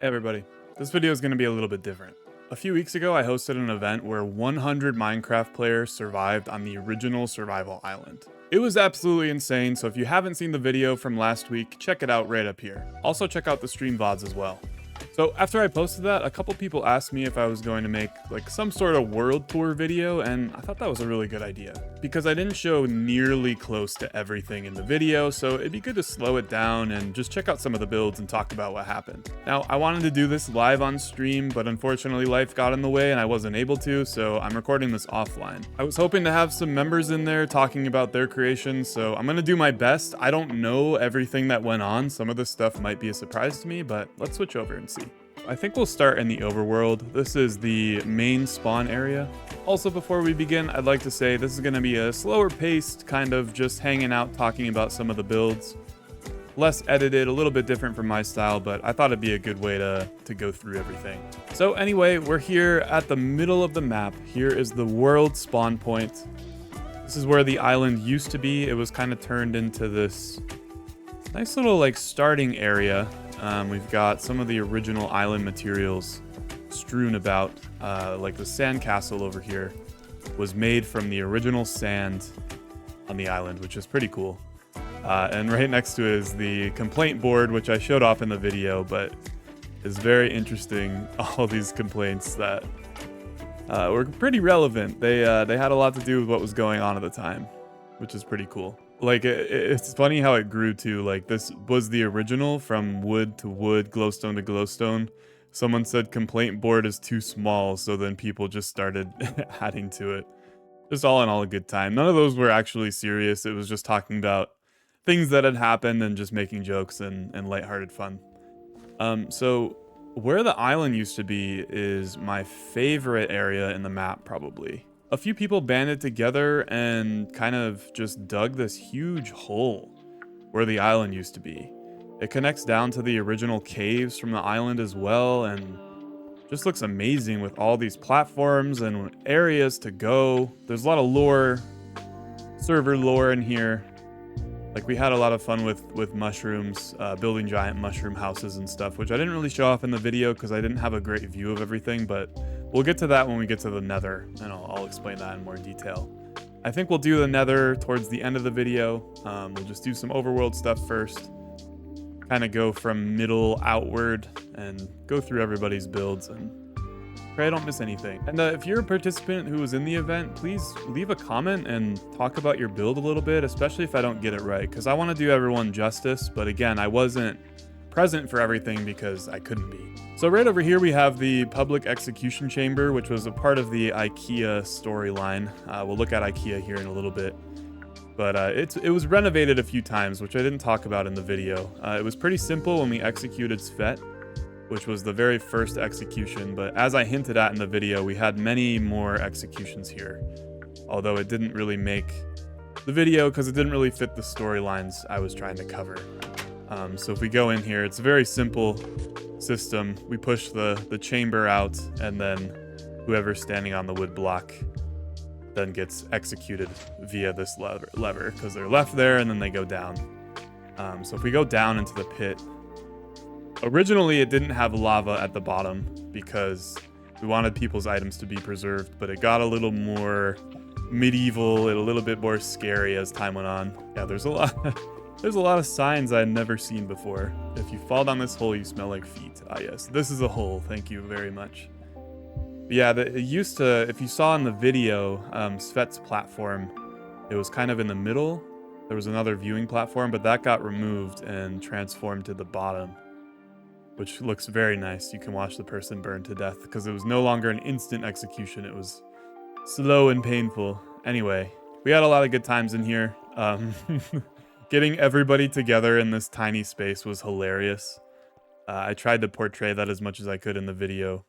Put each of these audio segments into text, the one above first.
Hey everybody, this video is going to be a little bit different. A few weeks ago I hosted an event where 100 Minecraft players survived on the original survival island. It was absolutely insane, so if you haven't seen the video from last week, check it out right up here. Also check out the stream VODs as well. So after I posted that, a couple people asked me if I was going to make like some sort of world tour video, and I thought that was a really good idea. Because I didn't show nearly close to everything in the video, so it'd be good to slow it down and just check out some of the builds and talk about what happened. Now, I wanted to do this live on stream, but unfortunately life got in the way and I wasn't able to, so I'm recording this offline. I was hoping to have some members in there talking about their creations, so I'm gonna do my best. I don't know everything that went on. Some of this stuff might be a surprise to me, but let's switch over and see. I think we'll start in the overworld. This is the main spawn area. Also, before we begin, I'd like to say this is going to be a slower paced, kind of just hanging out, talking about some of the builds. Less edited, a little bit different from my style, but I thought it'd be a good way to go through everything. So anyway, we're here at the middle of the map. Here is the world spawn point. This is where the island used to be. It was kind of turned into this nice little like starting area. We've got some of the original island materials strewn about, like the sand castle over here was made from the original sand on the island, which is pretty cool. And right next to it is the complaint board, which I showed off in the video, but is very interesting. All these complaints that were pretty relevant. They had a lot to do with what was going on at the time, which is pretty cool. Like, it's funny how it grew too. Like, this was the original from wood to wood, glowstone to glowstone. Someone said complaint board is too small, so then people just started adding to it. Just all in all a good time. None of those were actually serious. It was just talking about things that had happened and just making jokes and lighthearted fun. So where the island used to be is my favorite area in the map, probably. A few people banded together and kind of just dug this huge hole where the island used to be. It connects down to the original caves from the island as well, and just looks amazing with all these platforms and areas to go. There's a lot of lore, server lore in here. Like, we had a lot of fun with mushrooms, building giant mushroom houses and stuff, which I didn't really show off in the video because I didn't have a great view of everything, but we'll get to that when we get to the Nether, and I'll explain that in more detail. I think we'll do the Nether towards the end of the video. We'll just do some overworld stuff first, kind of go from middle outward and go through everybody's builds and pray I don't miss anything. And if you're a participant who was in the event, please leave a comment and talk about your build a little bit, especially if I don't get it right, because I want to do everyone justice. But again, I wasn't present for everything because I couldn't be. So right over here we have the public execution chamber, which was a part of the IKEA storyline. We'll look at IKEA here in a little bit. But it was renovated a few times, which I didn't talk about in the video. It was pretty simple when we executed Svet, which was the very first execution, but as I hinted at in the video, we had many more executions here. Although it didn't really make the video because it didn't really fit the storylines I was trying to cover. So if we go in here, it's a very simple system. We push the chamber out, and then whoever's standing on the wood block then gets executed via this lever, because they're left there and then they go down. So if we go down into the pit, originally, it didn't have lava at the bottom because we wanted people's items to be preserved, but it got a little more medieval and a little bit more scary as time went on. Yeah, there's a lot of signs I'd never seen before. If you fall down this hole, you smell like feet. Ah, yes, this is a hole. Thank you very much. But yeah, it used to, if you saw in the video, Svet's platform, it was kind of in the middle. There was another viewing platform, but that got removed and transformed to the bottom, which looks very nice. You can watch the person burn to death because it was no longer an instant execution. It was slow and painful. Anyway, we had a lot of good times in here. Getting everybody together in this tiny space was hilarious. I tried to portray that as much as I could in the video,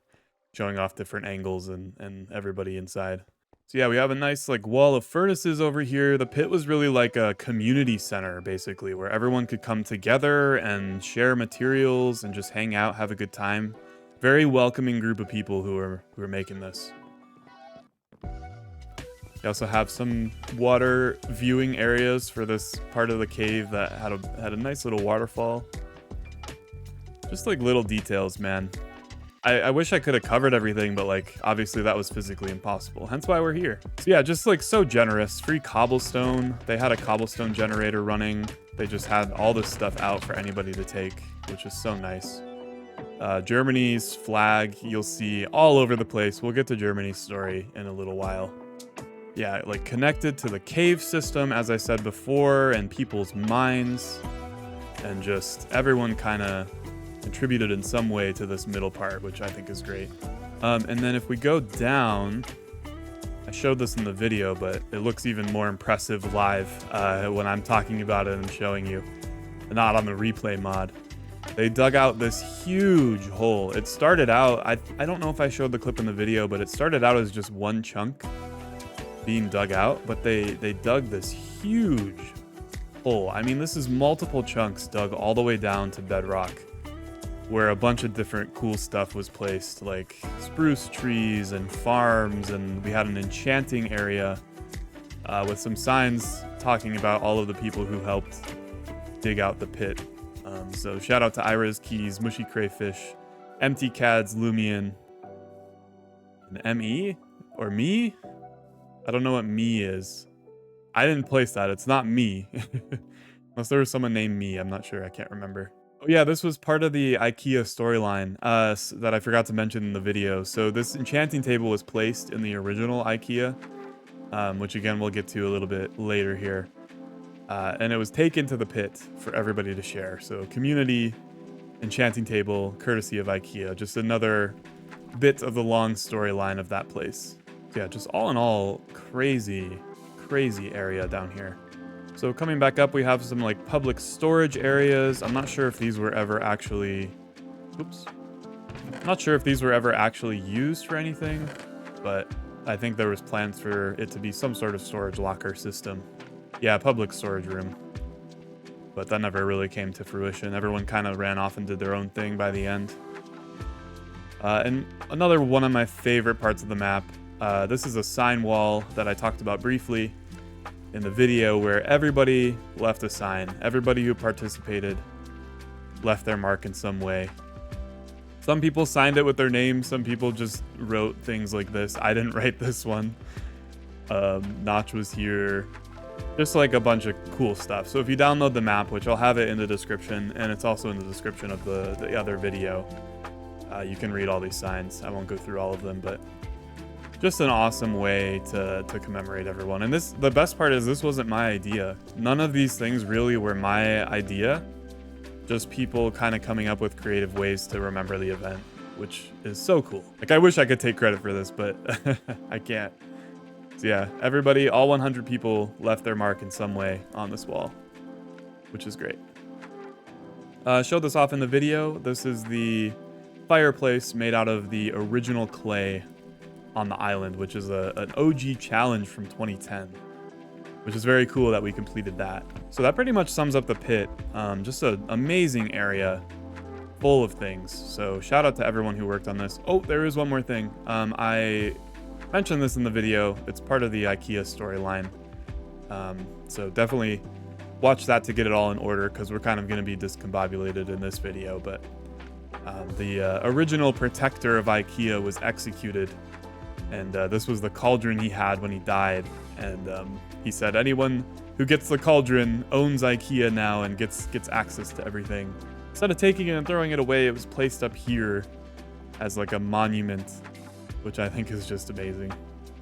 showing off different angles and everybody inside. So yeah, we have a nice like wall of furnaces over here. The pit was really like a community center, basically, where everyone could come together and share materials and just hang out, have a good time. Very welcoming group of people who are making this. We also have some water viewing areas for this part of the cave that had a nice little waterfall. Just like little details, man. I wish I could have covered everything, but like obviously that was physically impossible. Hence why we're here. So yeah, just like so generous. Free cobblestone. They had a cobblestone generator running. They just had all this stuff out for anybody to take, which is so nice. Germany's flag, you'll see all over the place. We'll get to Germany's story in a little while. Yeah, like connected to the cave system, as I said before, and people's minds, and just everyone kind of contributed in some way to this middle part, which I think is great. And then if we go down, I showed this in the video, but it looks even more impressive live when I'm talking about it and showing you, not on the replay mod. They dug out this huge hole. It started out, I don't know if I showed the clip in the video, but it started out as just one chunk being dug out, but they dug this huge hole. I mean, this is multiple chunks dug all the way down to bedrock, where a bunch of different cool stuff was placed, like spruce trees and farms, and we had an enchanting area with some signs talking about all of the people who helped dig out the pit. So shout out to Ira's Keys, Mushy Crayfish, Empty Cads, Lumion, and ME? Or me? I don't know what me is. I didn't place that. It's not me. Unless there was someone named me. I'm not sure. I can't remember. Oh yeah, this was part of the IKEA storyline that I forgot to mention in the video. So this enchanting table was placed in the original IKEA, which again we'll get to a little bit later here. And it was taken to the pit for everybody to share. So community enchanting table, courtesy of IKEA. Just another bit of the long storyline of that place. So yeah, just all in all, crazy area down here. So coming back up, we have some like public storage areas. I'm not sure if these were ever actually, I'm not sure if these were ever actually used for anything, but I think there was plans for it to be some sort of storage locker system. Yeah, public storage room. But that never really came to fruition. Everyone kind of ran off and did their own thing by the end. And another one of my favorite parts of the map, this is a sign wall that I talked about briefly in the video, where everybody left a sign. Everybody who participated left their mark in some way. Some people signed it with their name. Some people just wrote things like this. I didn't write this one. Notch was here. Just like a bunch of cool stuff. So if you download the map, which I'll have it in the description, and it's also in the description of the other video, you can read all these signs. I won't go through all of them, but just an awesome way to commemorate everyone. And the best part is this wasn't my idea. None of these things really were my idea. Just people kind of coming up with creative ways to remember the event, which is so cool. Like, I wish I could take credit for this, but I can't. So yeah, everybody, all 100 people left their mark in some way on this wall, which is great. Showed this off in the video. This is the fireplace made out of the original clay on the island, which is an OG challenge from 2010, which is very cool that we completed that. So that pretty much sums up the pit. Just an amazing area full of things. So shout out to everyone who worked on this. Oh, there is one more thing. I mentioned this in the video. It's part of the IKEA storyline. So definitely watch that to get it all in order, because we're kind of going to be discombobulated in this video. But the original protector of IKEA was executed. And this was the cauldron he had when he died. And he said anyone who gets the cauldron owns IKEA now and gets access to everything. Instead of taking it and throwing it away, it was placed up here as like a monument, which I think is just amazing.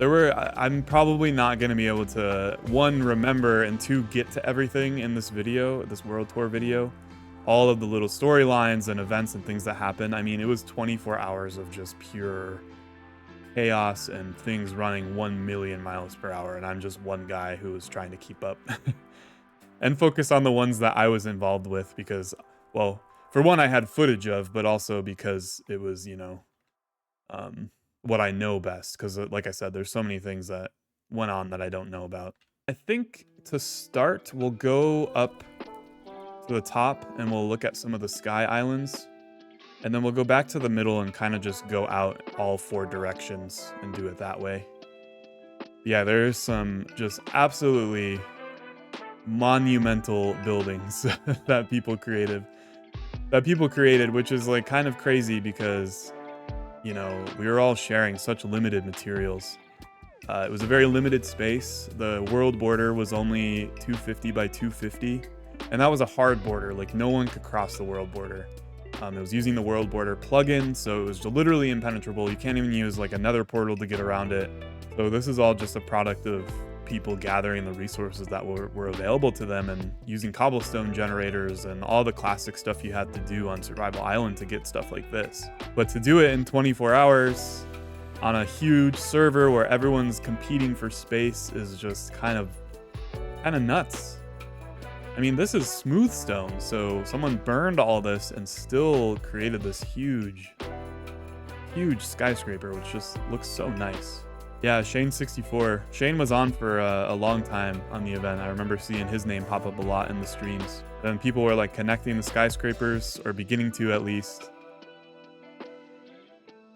I'm probably not going to be able to, one, remember, and two, get to everything in this video, this world tour video. All of the little storylines and events and things that happen. I mean, it was 24 hours of just pure chaos and things running 1 million miles per hour, and I'm just one guy who was trying to keep up and focus on the ones that I was involved with, because, well, for one, I had footage of, but also because it was, you know, what I know best, because like I said, there's so many things that went on that I don't know about. I think to start, we'll go up to the top and we'll look at some of the sky islands. And then we'll go back to the middle and kind of just go out all 4 directions and do it that way. Yeah, there's some just absolutely monumental buildings that people created. that people created, which is like kind of crazy because, you know, we were all sharing such limited materials. It was a very limited space. The world border was only 250 by 250, and that was a hard border. Like no one could cross the world border. It was using the world border plugin, so it was literally impenetrable. You can't even use like another portal to get around it. So this is all just a product of people gathering the resources that were available to them and using cobblestone generators and all the classic stuff you had to do on Survival Island to get stuff like this. But to do it in 24 hours on a huge server where everyone's competing for space is just kind of nuts. I mean, this is smooth stone, so someone burned all this and still created this huge skyscraper, which just looks so nice. Yeah, Shane64. Shane was on for a long time on the event. I remember seeing his name pop up a lot in the streams. Then people were like connecting the skyscrapers, or beginning to at least.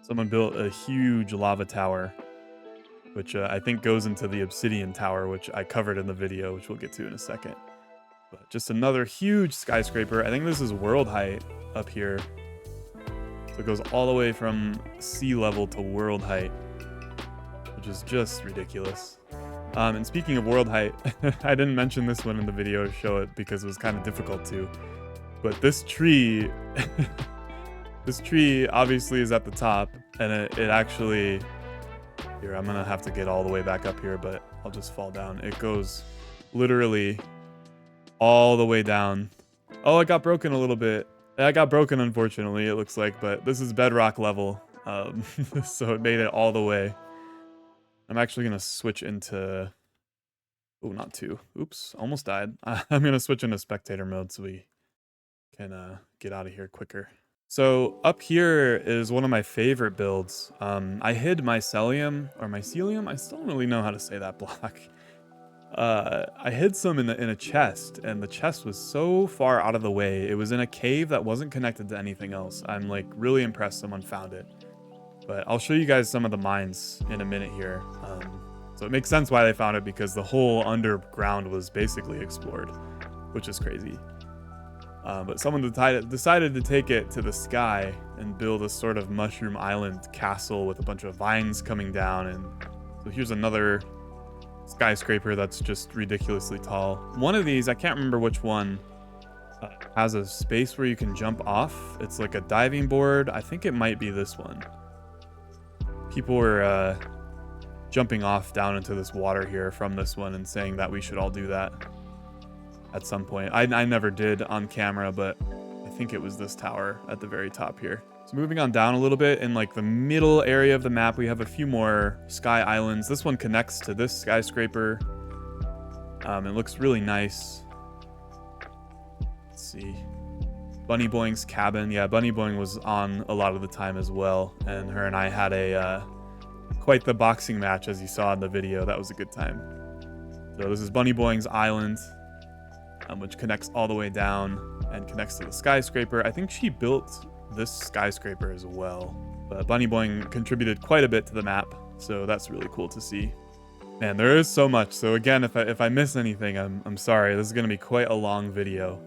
Someone built a huge lava tower, which I think goes into the obsidian tower, which I covered in the video, which we'll get to in a second. But just another huge skyscraper. I think this is world height up here. So it goes all the way from sea level to world height, which is just ridiculous. And speaking of world height, I didn't mention this one in the video to show it because it was kind of difficult to. But this tree, this tree obviously is at the top, and it actually, here, I'm gonna have to get all the way back up here, but I'll just fall down. It goes literally all the way down. Oh, it got broken a little bit. I got broken, unfortunately, it looks like, but this is bedrock level. So it made it all the way. I'm actually going to switch into... Oh, not two. Oops, almost died. I'm going to switch into spectator mode so we can get out of here quicker. So up here is one of my favorite builds. I hid mycelium, or mycelium? I still don't really know how to say that block. I hid some in a chest, and the chest was so far out of the way. It was in a cave that wasn't connected to anything else. I'm like really impressed someone found it. But I'll show you guys some of the mines in a minute here. So it makes sense why they found it, because the whole underground was basically explored, which is crazy. But someone decided to take it to the sky and build a sort of mushroom island castle with a bunch of vines coming down. And so here's another skyscraper that's just ridiculously tall. One of these, I can't remember which one, has a space where you can jump off. It's like a diving board. I think it might be this one. People were jumping off down into this water here from this one and saying that we should all do that at some point. I never did on camera, but I think it was this tower at the very top here. So moving on down a little bit, in like the middle area of the map, we have a few more sky islands. This one connects to this skyscraper. It looks really nice. Let's see. Bunny Boing's cabin. Yeah, Bunny Boing was on a lot of the time as well. And her and I had a quite the boxing match, as you saw in the video. That was a good time. So this is Bunny Boing's island, which connects all the way down and connects to the skyscraper. I think she built this skyscraper as well, but Bunny Boing contributed quite a bit to the map, so that's really cool to see. Man, there is so much. So again, if I miss anything, I'm sorry. This is going to be quite a long video.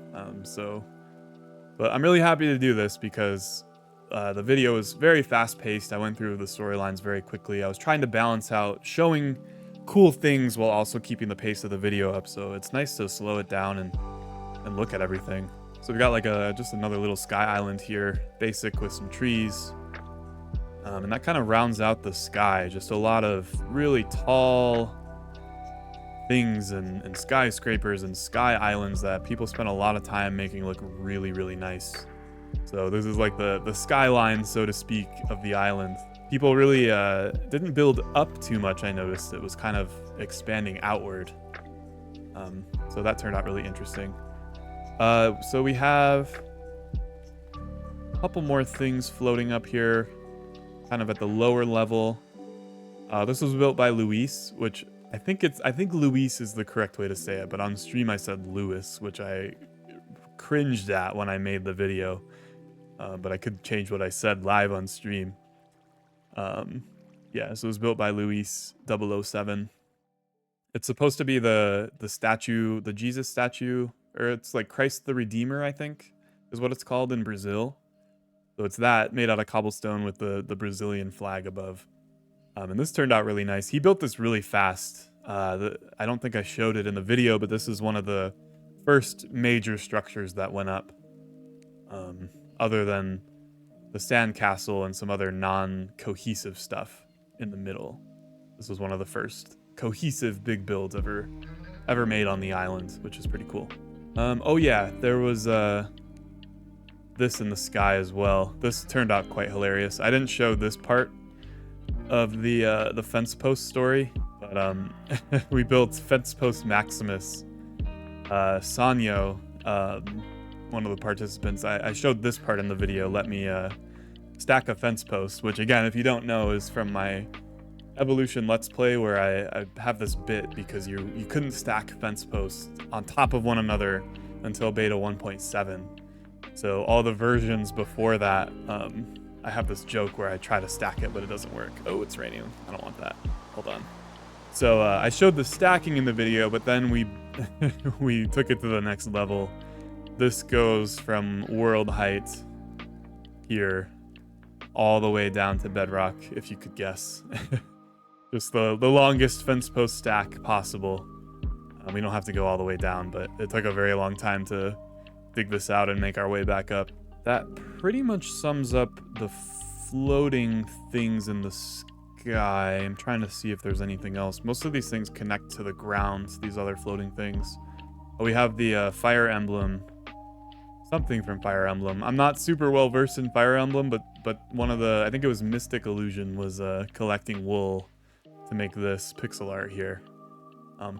But I'm really happy to do this because the video is very fast-paced. I went through the storylines very quickly. I was trying to balance out showing cool things while also keeping the pace of the video up, so it's nice to slow it down and look at everything. So we got like just another little sky island here, basic with some trees. And that kind of rounds out the sky. Just a lot of really tall things and skyscrapers and sky islands that people spend a lot of time making look really, really nice. So this is like the skyline, so to speak, of the island. People really didn't build up too much, I noticed. It was kind of expanding outward. So that turned out really interesting. So we have a couple more things floating up here, kind of at the lower level. This was built by Luis, which I think Luis is the correct way to say it, but on stream I said Lewis, which I cringed at when I made the video. But I could change what I said live on stream. Yeah, so it was built by Luis 007. It's supposed to be the statue, the Jesus statue, or it's like Christ the Redeemer, I think. is what it's called in Brazil. So it's that made out of cobblestone with the Brazilian flag above. And this turned out really nice. He built this really fast. I don't think I showed it in the video, but this is one of the first major structures that went up. Other than the sand castle and some other non-cohesive stuff in the middle. This was one of the first cohesive big builds ever made on the island, which is pretty cool. Oh yeah, there was this in the sky as well. This turned out quite hilarious. I didn't show this part of the fence post story, but we built fence post Maximus. Sanyo, one of the participants, I showed this part in the video. Let me stack a fence post, which again, if you don't know, is from my Evolution Let's Play, where I have this bit because you couldn't stack fence posts on top of one another until beta 1.7. So all the versions before that, I have this joke where I try to stack it, but it doesn't work. Oh, it's raining. I don't want that. Hold on. So I showed the stacking in the video, but then we we took it to the next level. This goes from world height here all the way down to bedrock, if you could guess. Just the longest fence post stack possible. We don't have to go all the way down, but it took a very long time to dig this out and make our way back up. That pretty much sums up the floating things in the sky. I'm trying to see if there's anything else. Most of these things connect to the ground, these other floating things. But we have the Fire Emblem. Something from Fire Emblem. I'm not super well versed in Fire Emblem, but one of the, I think it was Mystic Illusion, was collecting wool to make this pixel art here.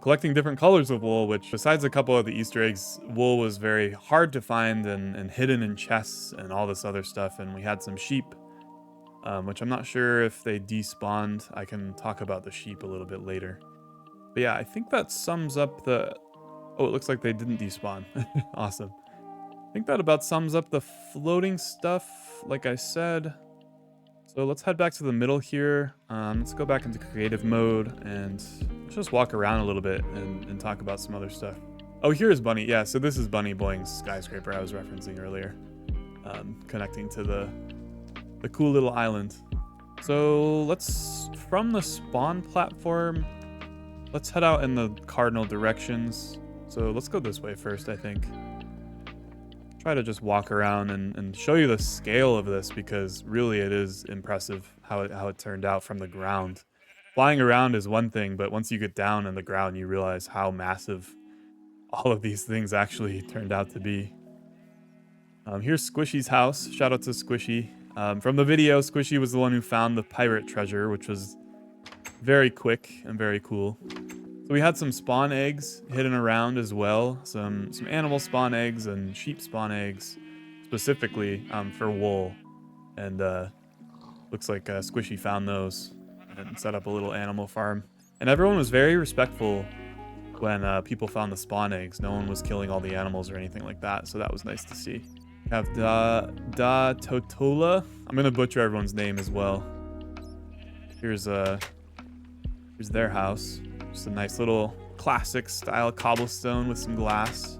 Collecting different colors of wool, which besides a couple of the Easter eggs, wool was very hard to find and hidden in chests and all this other stuff. And we had some sheep, which I'm not sure if they despawned. I can talk about the sheep a little bit later. But yeah, I think that sums up the... Oh, it looks like they didn't despawn. Awesome. I think that about sums up the floating stuff, like I said. So let's head back to the middle here. Let's go back into creative mode and let's just walk around a little bit and talk about some other stuff. Oh, here's Bunny. Yeah, so this is Bunny Boing's skyscraper I was referencing earlier, connecting to the cool little island. So let's, from the spawn platform, let's head out in the cardinal directions. So let's go this way first, I think. Try to just walk around and show you the scale of this, because really it is impressive how it turned out from the ground. Flying around is one thing, but once you get down in the ground, you realize how massive all of these things actually turned out to be. Here's Squishy's house. Shout out to Squishy. From the video, Squishy was the one who found the pirate treasure, which was very quick and very cool. So we had some spawn eggs hidden around as well. Some animal spawn eggs and sheep spawn eggs, specifically for wool. And looks like Squishy found those and set up a little animal farm. And everyone was very respectful when people found the spawn eggs. No one was killing all the animals or anything like that, so that was nice to see. We have Da Totola. I'm gonna butcher everyone's name as well. Here's their house. Just a nice little classic style cobblestone with some glass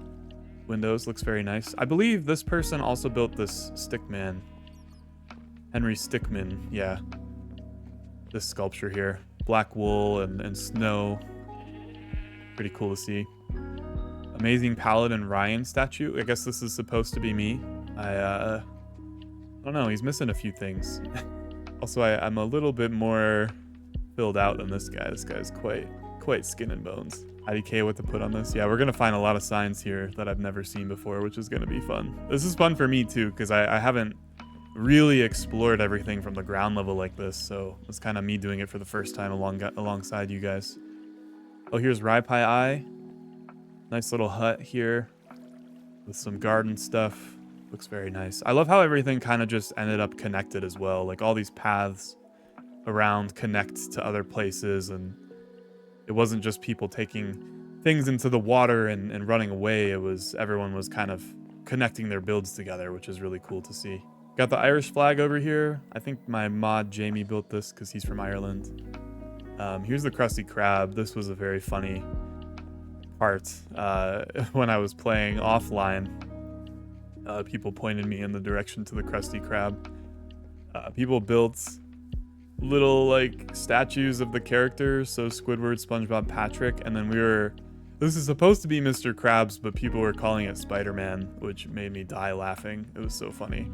windows. Looks very nice. I believe this person also built this stickman. Henry Stickman, yeah. This sculpture here. Black wool and snow. Pretty cool to see. Amazing Paladin Ryan statue. I guess this is supposed to be me. I don't know, he's missing a few things. Also, I'm a little bit more filled out than this guy. This guy's quite skin and bones. IDK what to put on this. Yeah, we're gonna find a lot of signs here that I've never seen before, which is gonna be fun. This is fun for me too, because I haven't really explored everything from the ground level like this, so it's kind of me doing it for the first time alongside you guys. Oh, here's Raipai Eye. Nice little hut here with some garden stuff. Looks very nice. I love how everything kind of just ended up connected as well. Like all these paths around connect to other places, and it wasn't just people taking things into the water and running away. It was everyone was kind of connecting their builds together, which is really cool to see. Got the Irish flag over here. I think my mod Jamie built this because he's from Ireland. Here's the Krusty Krab. This was a very funny part when I was playing offline. People pointed me in the direction to the Krusty Krab. People built little like statues of the characters, so Squidward, SpongeBob, Patrick, and then this is supposed to be Mr. Krabs, but people were calling it Spider-Man, which made me die laughing. It was so funny.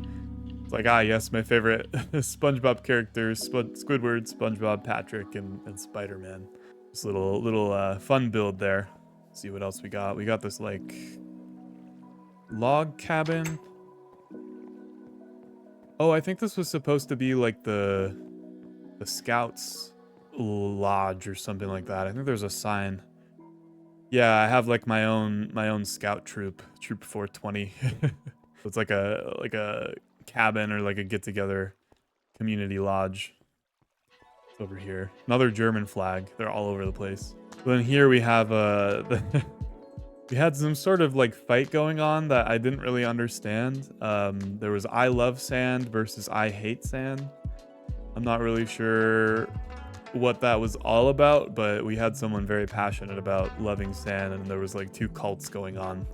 It's like, yes, my favorite SpongeBob characters, Squidward, SpongeBob, Patrick, and Spider-Man. This little fun build there. Let's see what else we got. We got this like log cabin. Oh, I think this was supposed to be like the Scouts Lodge or something like that. I think there's a sign. Yeah, I have like my own scout troop 420. It's like a cabin or like a get together community lodge. It's over here. Another German flag. They're all over the place. So then here we have we had some sort of like fight going on that I didn't really understand. There was I love sand versus I hate sand. I'm not really sure what that was all about, but we had someone very passionate about loving sand, and there was like two cults going on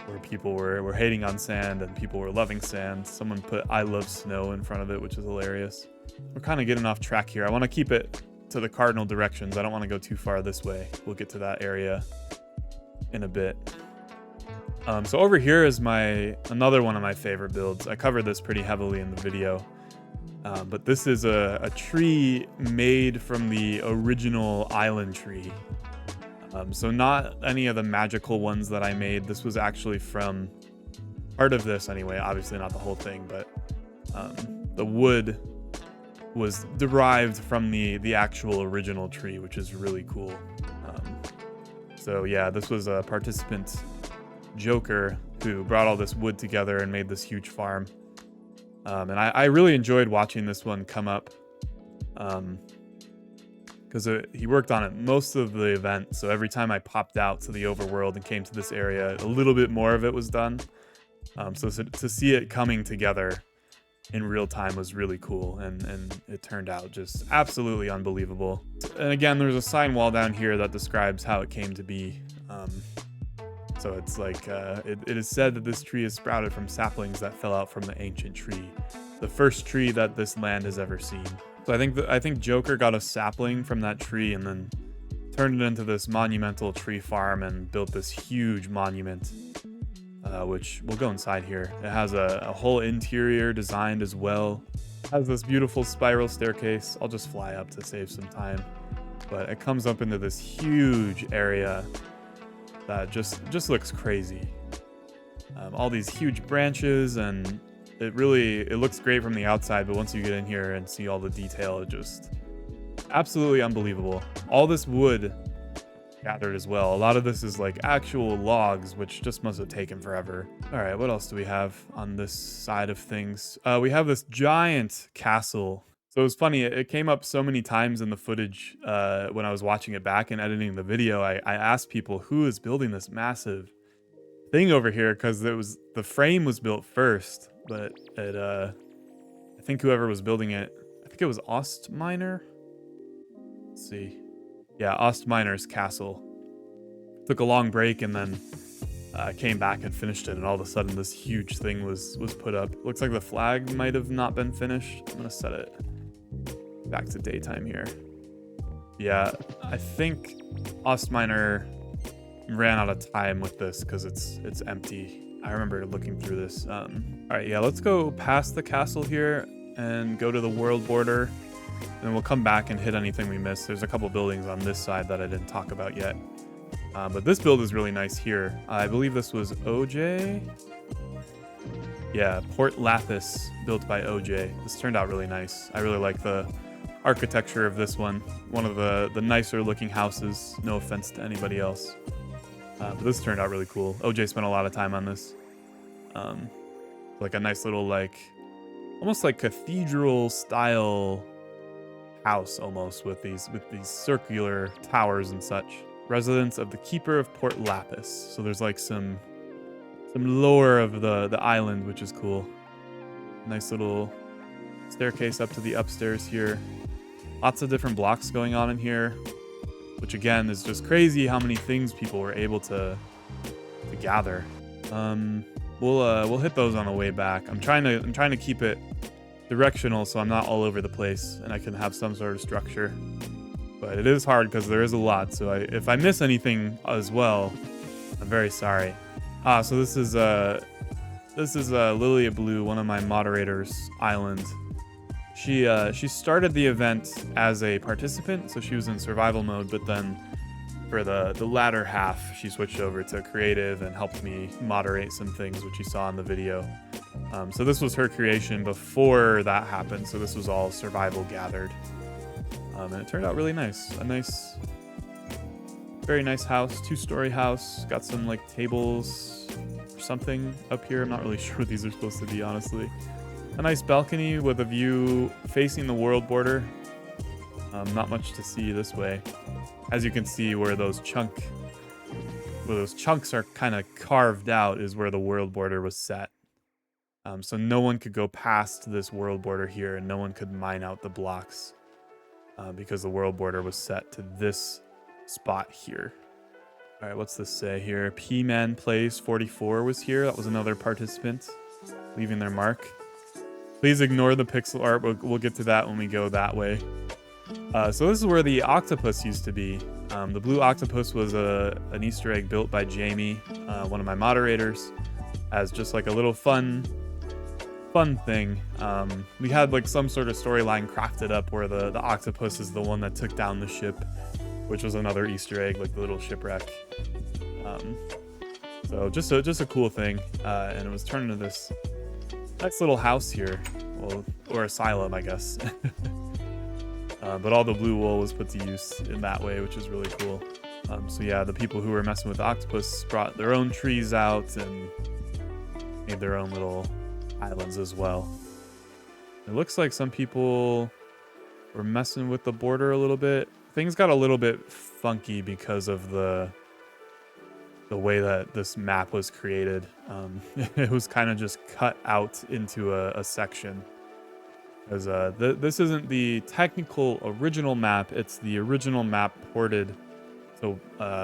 where people were hating on sand and people were loving sand. Someone put I love snow in front of it, which is hilarious. We're kind of getting off track here. I want to keep it to the cardinal directions. I don't want to go too far this way. We'll get to that area in a bit. So over here is another one of my favorite builds. I covered this pretty heavily in the video. But this is a tree made from the original island tree. So not any of the magical ones that I made. This was actually from part of this anyway. Obviously not the whole thing, but the wood was derived from the actual original tree, which is really cool. So yeah, this was a participant, Joker, who brought all this wood together and made this huge farm. And I really enjoyed watching this one come up, because he worked on it most of the event. So every time I popped out to the overworld and came to this area, a little bit more of it was done. So to see it coming together in real time was really cool, and it turned out just absolutely unbelievable. And again, there's a sign wall down here that describes how it came to be. So it's like, it is said that this tree is sprouted from saplings that fell out from the ancient tree, the first tree that this land has ever seen. So I think Joker got a sapling from that tree and then turned it into this monumental tree farm and built this huge monument, which we'll go inside here. It has a whole interior designed as well. It has this beautiful spiral staircase. I'll just fly up to save some time, but it comes up into this huge area that just looks crazy. All these huge branches, and it looks great from the outside, but once you get in here and see all the detail, it just absolutely unbelievable. All this wood gathered as well. A lot of this is like actual logs, which just must have taken forever. All right, what else do we have on this side of things? We have this giant castle. So it was funny, it came up so many times in the footage when I was watching it back and editing the video. I asked people who is building this massive thing over here, because the frame was built first, but I think whoever was building it, I think it was Ostminer. Let's see. Yeah, Ostminer's castle. Took a long break and then came back and finished it, and all of a sudden this huge thing was put up. Looks like the flag might have not been finished. I'm gonna set it back to daytime here. Yeah, I think Ostminer ran out of time with this because it's empty. I remember looking through this. All right, yeah, let's go past the castle here and go to the world border, and then we'll come back and hit anything we missed. There's a couple buildings on this side that I didn't talk about yet. But this build is really nice here. I believe this was OJ. Yeah, Port Lapis, built by OJ. This turned out really nice. I really like the architecture of this one. One of the nicer looking houses. No offense to anybody else. But this turned out really cool. OJ spent a lot of time on this. Like a nice little, like, almost like cathedral style house almost, with these circular towers and such. Residence of the Keeper of Port Lapis. So there's like some lore of the island, which is cool. Nice little staircase up to the upstairs here. Lots of different blocks going on in here, which again is just crazy how many things people were able to gather. we'll hit those on the way back. I'm trying to keep it directional so I'm not all over the place and I can have some sort of structure. But it is hard because there is a lot. So if I miss anything as well, I'm very sorry. So this is Lilia Blue, one of my moderators' island. She started the event as a participant, so she was in survival mode, but then for the latter half, she switched over to creative and helped me moderate some things, which you saw in the video. So this was her creation before that happened, so this was all survival gathered. And it turned out really nice. A nice, very nice house, 2-story house. Got some like tables or something up here. I'm not really sure what these are supposed to be, honestly. A nice balcony with a view facing the world border. Not much to see this way. As you can see, where those chunks are kind of carved out is where the world border was set. So no one could go past this world border here, and no one could mine out the blocks because the world border was set to this spot here. All right, what's this say here? P-Man Plays 44 was here. That was another participant leaving their mark. Please ignore the pixel art. We'll get to that when we go that way. So this is where the octopus used to be. The blue octopus was an Easter egg built by Jamie, one of my moderators, as just like a little fun thing. We had like some sort of storyline crafted up where the octopus is the one that took down the ship, which was another Easter egg, like the little shipwreck. So just a cool thing, and it was turned into this nice little house here, well, or asylum, I guess. But all the blue wool was put to use in that way, which is really cool. So yeah, the people who were messing with the octopus brought their own trees out and made their own little islands as well. It looks like some people were messing with the border a little bit. Things got a little bit funky because of the way that this map was created. It was kind of just cut out into a section. Because this isn't the technical original map, it's the original map ported to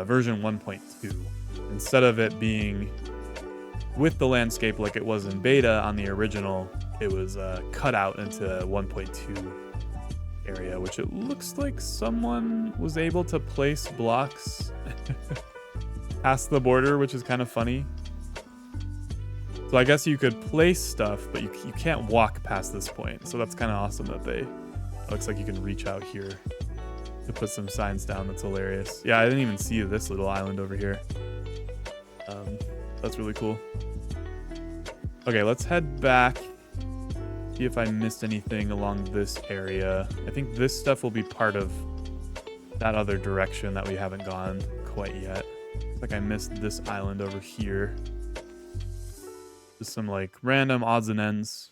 version 1.2. Instead of it being with the landscape like it was in beta on the original, it was cut out into 1.2 area, which it looks like someone was able to place blocks past the border, which is kind of funny. So I guess you could place stuff, but you can't walk past this point. So that's kind of awesome that it looks like you can reach out here to put some signs down. That's hilarious. Yeah, I didn't even see this little island over here. That's really cool. Okay, let's head back. See if I missed anything along this area. I think this stuff will be part of that other direction that we haven't gone quite yet. Looks like I missed this island over here. Just some like random odds and ends.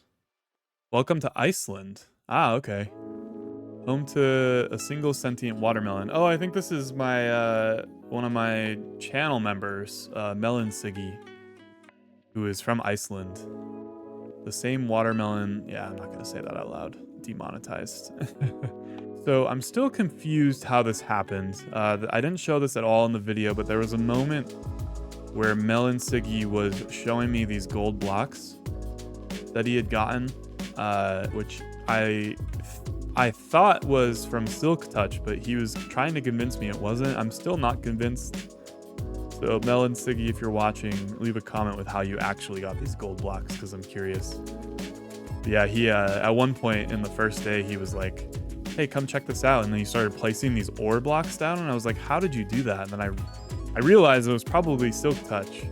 Welcome to Iceland. Ah, okay. Home to a single sentient watermelon. Oh, I think this is my one of my channel members, Melon Siggy, who is from Iceland. The same watermelon. Yeah, I'm not gonna say that out loud. Demonetized. So I'm still confused how this happened. I didn't show this at all in the video, but there was a moment where Melon Siggy was showing me these gold blocks that he had gotten, which I thought was from Silk Touch, but he was trying to convince me it wasn't. I'm still not convinced. So Melon Siggy, if you're watching, leave a comment with how you actually got these gold blocks, because I'm curious. But yeah, he at one point in the first day, he was like, hey, come check this out. And then he started placing these ore blocks down, and I was like, how did you do that? And then I realized it was probably Silk Touch,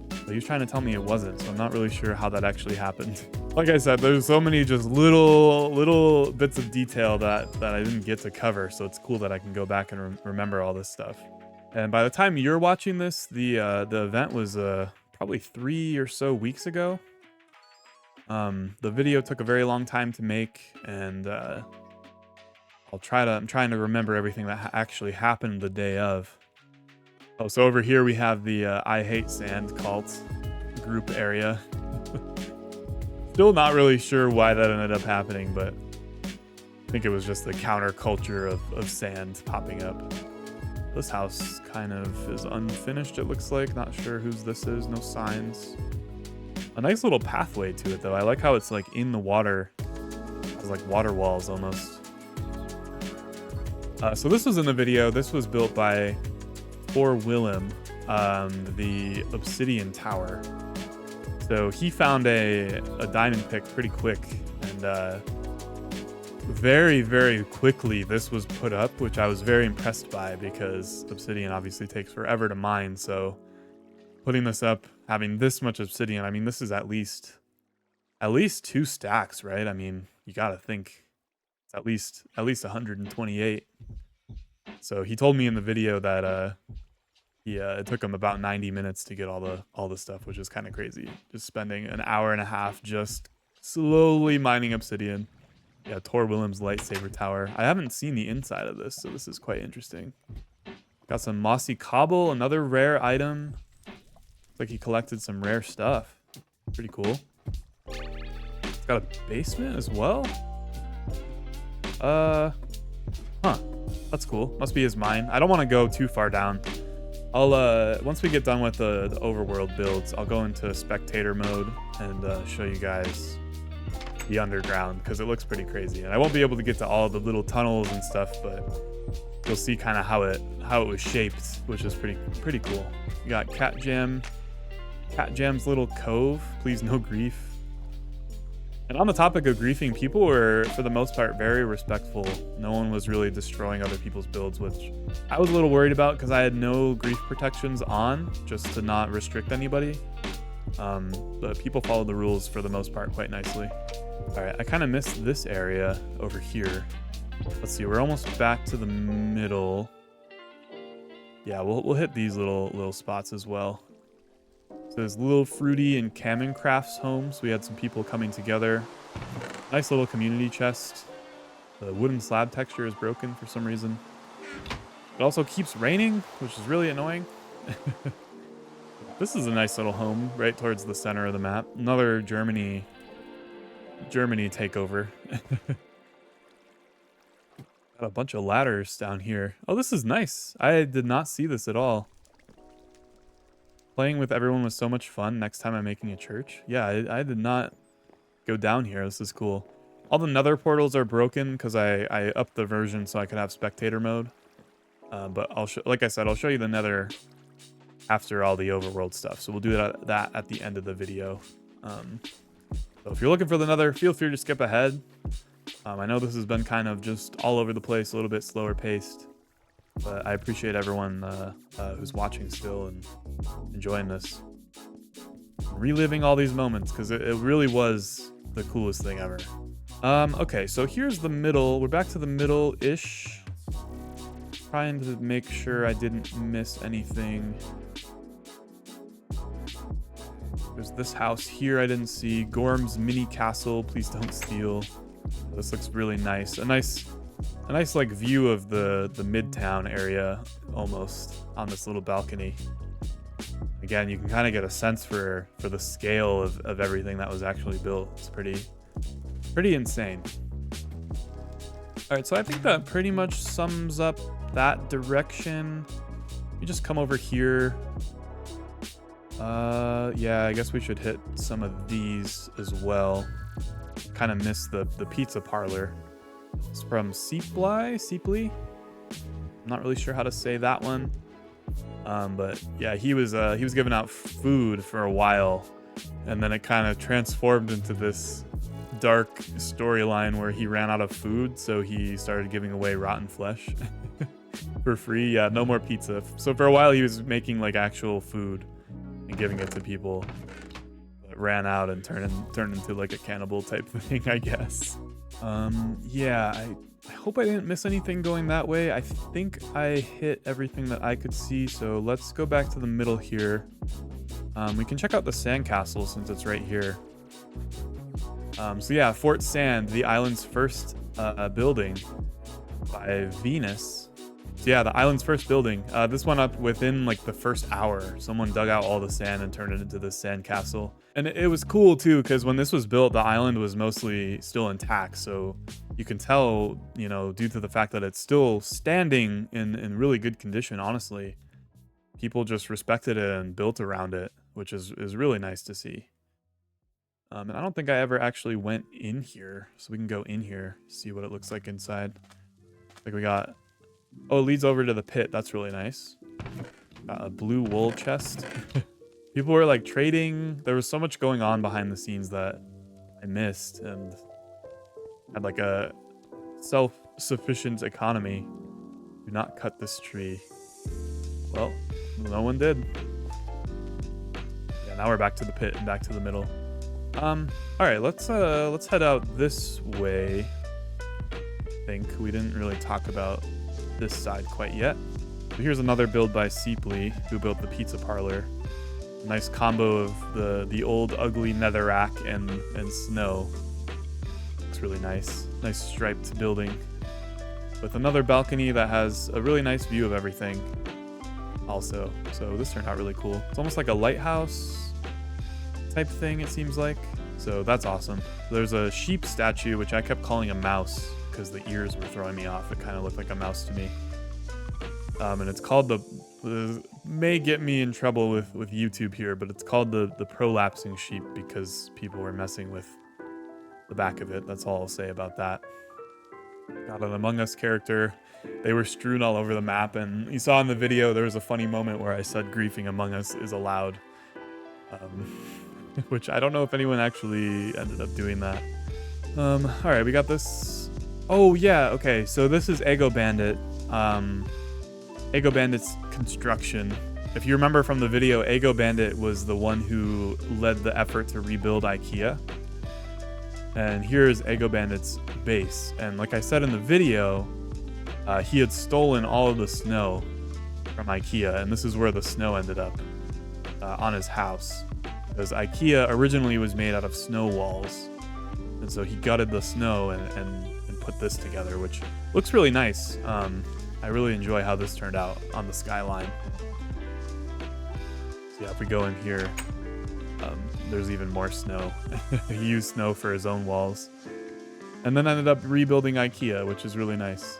but he was trying to tell me it wasn't, so I'm not really sure how that actually happened. Like I said, there's so many just little bits of detail that I didn't get to cover, so it's cool that I can go back and remember all this stuff. And by the time you're watching this, the event was probably 3 or so weeks ago. The video took a very long time to make, and I'm trying to remember everything that actually happened the day of. Oh, so over here we have the I Hate Sand cult group area. Still not really sure why that ended up happening, but I think it was just the counterculture of sand popping up. This house kind of is unfinished, it looks like. Not sure whose this is, no signs. A nice little pathway to it, though. I like how it's like in the water. It's like water walls almost. So this was in the video. This was built by Poor Willem, the Obsidian Tower. So he found a diamond pick pretty quick, and very, very quickly this was put up, which I was very impressed by because obsidian obviously takes forever to mine. So putting this up, having this much obsidian, I mean, this is at least 2 stacks, right? I mean, you gotta think it's at least 128. So he told me in the video that it took him about 90 minutes to get all the stuff, which is kind of crazy. Just spending an hour and a half just slowly mining obsidian. Yeah, Tor Willem's lightsaber tower. I haven't seen the inside of this, so this is quite interesting. Got some mossy cobble, another rare item. Looks like he collected some rare stuff. Pretty cool. It's got a basement as well. Huh. That's cool. Must be his mine. I don't want to go too far down. I'll once we get done with the overworld builds, I'll go into spectator mode and show you guys the underground because it looks pretty crazy. And I won't be able to get to all the little tunnels and stuff, but you'll see kind of how it was shaped, which is pretty cool. You got Cat Jam's little cove. Please no grief. And on the topic of griefing, people were, for the most part, very respectful. No one was really destroying other people's builds, which I was a little worried about because I had no grief protections on, just to not restrict anybody. But people followed the rules for the most part quite nicely. All right, I kind of missed this area over here. Let's see, we're almost back to the middle. Yeah, we'll hit these little spots as well. So there's Little Fruity and Cameron Crafts homes. We had some people coming together. Nice little community chest. The wooden slab texture is broken for some reason. It also keeps raining, which is really annoying. This is a nice little home right towards the center of the map. Another Germany takeover. Got a bunch of ladders down here. Oh, this is nice. I did not see this at all. Playing with everyone was so much fun. Next time I'm making a church. Yeah, I did not go down here. This is cool. All the nether portals are broken because I upped the version so I could have spectator mode. But like I said, I'll show you the nether after all the overworld stuff. So we'll do that at the end of the video. So if you're looking for the nether, feel free to skip ahead. I know this has been kind of just all over the place, a little bit slower paced. But I appreciate everyone who's watching still and enjoying this. Reliving all these moments, because it really was the coolest thing ever. Okay, so here's the middle. We're back to the middle-ish. Trying to make sure I didn't miss anything. There's this house here I didn't see. Gorm's mini castle. Please don't steal. This looks really nice. A nice like view of the midtown area almost on this little balcony. Again, you can kind of get a sense for the scale of everything that was actually built. It's pretty insane. All right, so I think that pretty much sums up that direction. You just come over here. Yeah, I guess we should hit some of these as well. Kind of missed the pizza parlor. It's from Seeply. I'm not really sure how to say that one. But yeah, he was giving out food for a while, and then it kind of transformed into this dark storyline where he ran out of food, so he started giving away rotten flesh for free. Yeah, no more pizza. So for a while he was making like actual food and giving it to people. But ran out and turned into like a cannibal type thing, I guess. Yeah, I hope I didn't miss anything going that way. I think I hit everything that I could see, so let's go back to the middle here. We can check out the sandcastle since it's right here. So yeah, Fort Sand, the island's first building by Venus. So yeah, the island's first building. This went up within like the first hour. Someone dug out all the sand and turned it into this sandcastle. And it was cool too, because when this was built, the island was mostly still intact. So you can tell, you know, due to the fact that it's still standing in really good condition, honestly, people just respected it and built around it, which is really nice to see. And I don't think I ever actually went in here, so we can go in here, see what it looks like inside. Like we got, oh, it leads over to the pit. That's really nice. Got a blue wool chest. People were like trading. There was so much going on behind the scenes that I missed, and had like a self-sufficient economy. Do not cut this tree. Well, no one did. Yeah, now we're back to the pit and back to the middle. All right, let's head out this way. I think we didn't really talk about this side quite yet. So here's another build by Seeply, who built the pizza parlor. Nice combo of the old ugly netherrack and snow. Looks really nice. Nice striped building with another balcony that has a really nice view of everything also. So this turned out really cool. It's almost like a lighthouse type thing, it seems like. So that's awesome. There's a sheep statue, which I kept calling a mouse because the ears were throwing me off. It kind of looked like a mouse to me. And it's called the may get me in trouble with YouTube here, but it's called the prolapsing sheep because people were messing with the back of it. That's all I'll say about that. Got an Among Us character. They were strewn all over the map, and you saw in the video there was a funny moment where I said griefing Among Us is allowed. Which I don't know if anyone actually ended up doing that. All right, we got this. Oh yeah, okay. So this is Ego Bandit. Ego Bandit's construction. If you remember from the video, Ego Bandit was the one who led the effort to rebuild IKEA. And here's Ego Bandit's base. And like I said in the video, he had stolen all of the snow from IKEA, and this is where the snow ended up on his house. Because IKEA originally was made out of snow walls, and so he gutted the snow and put this together, which looks really nice. I really enjoy how this turned out on the skyline. So yeah, if we go in here, there's even more snow. He used snow for his own walls, and then ended up rebuilding IKEA, which is really nice.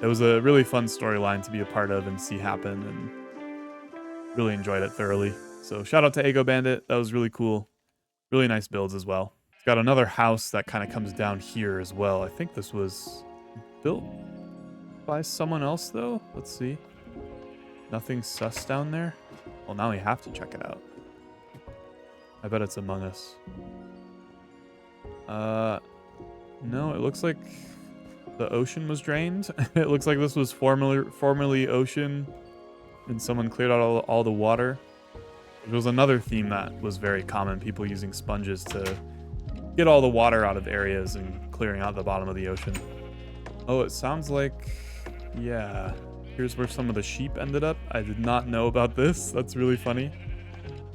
It was a really fun storyline to be a part of and see happen, and really enjoyed it thoroughly. So shout out to Ego Bandit. That was really cool. Really nice builds as well. It's got another house that kind of comes down here as well. I think this was built by someone else though. Let's see. Nothing sus down there. Well, now we have to check it out. I bet it's Among Us. No, it looks like the ocean was drained. It looks like this was formerly ocean, and someone cleared out all the water. It was another theme that was very common, people using sponges to get all the water out of areas and clearing out the bottom of the ocean. Oh, it sounds like, yeah, here's where some of the sheep ended up. I did not know about this. That's really funny.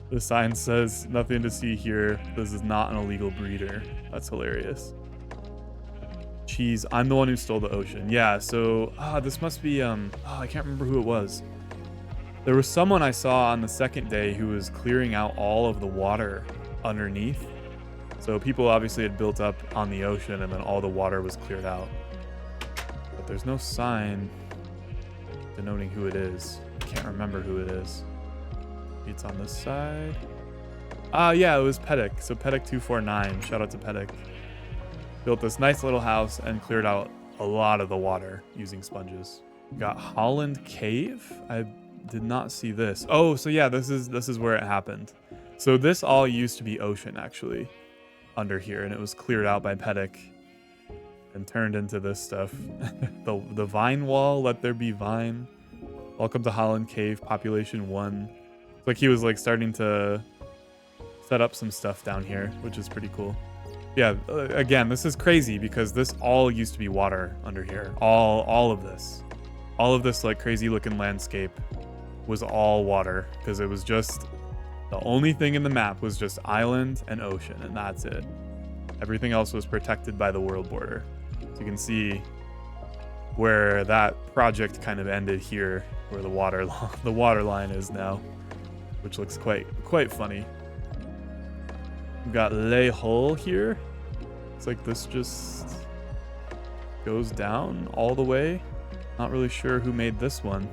The sign says, nothing to see here. This is not an illegal breeder. That's hilarious. Jeez, I'm the one who stole the ocean. Yeah, so, this must be, I can't remember who it was. There was someone I saw on the second day who was clearing out all of the water underneath. So people obviously had built up on the ocean, and then all the water was cleared out. But there's no sign denoting who it is. I can't remember who it is. It's on this side. Yeah, it was Pedic. So Pedic249, shout out to Pedic. Built this nice little house and cleared out a lot of the water using sponges. Got Holland Cave. I did not see this. Oh, so yeah, this is where it happened. So this all used to be ocean actually under here, and it was cleared out by Pedic and turned into this stuff. the vine wall, let there be vine. Welcome to Holland Cave, population 1. It's like he was like starting to set up some stuff down here, which is pretty cool. Yeah, again, this is crazy because this all used to be water under here. All of this like crazy looking landscape was all water, because it was just the only thing in the map was just island and ocean, and that's it. Everything else was protected by the world border. So you can see where that project kind of ended here, where the water line is now, which looks quite funny. We've got Lay Hole here. It's like this just goes down all the way. Not really sure who made this one.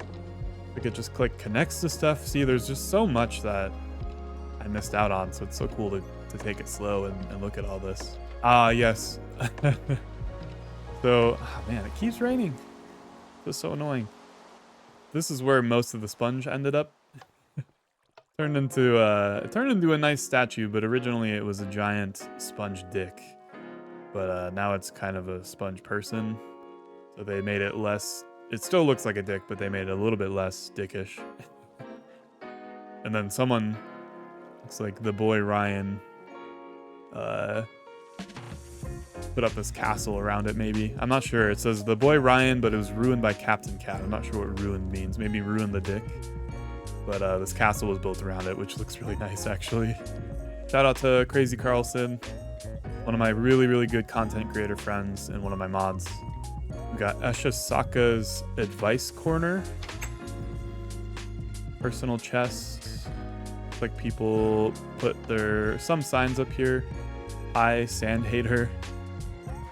I think it just connects to stuff. See, there's just so much that I missed out on, so it's so cool to to take it slow and look at all this. Ah, yes. So, oh man, it keeps raining. It's so annoying. This is where most of the sponge ended up. Turned into a nice statue, but originally it was a giant sponge dick. But now it's kind of a sponge person. So they made it less. It still looks like a dick, but they made it a little bit less dickish. And then someone, looks like the boy Ryan, put up this castle around it, maybe. I'm not sure. It says the boy Ryan, but it was ruined by Captain Cat. I'm not sure what ruined means. Maybe ruin the dick. But this castle was built around it, which looks really nice, actually. Shout out to Crazy Carlson, one of my really, really good content creator friends and one of my mods. We got Esha Saka's Advice Corner. Personal chest. Looks like people put some signs up here. Hi, Sand Hater.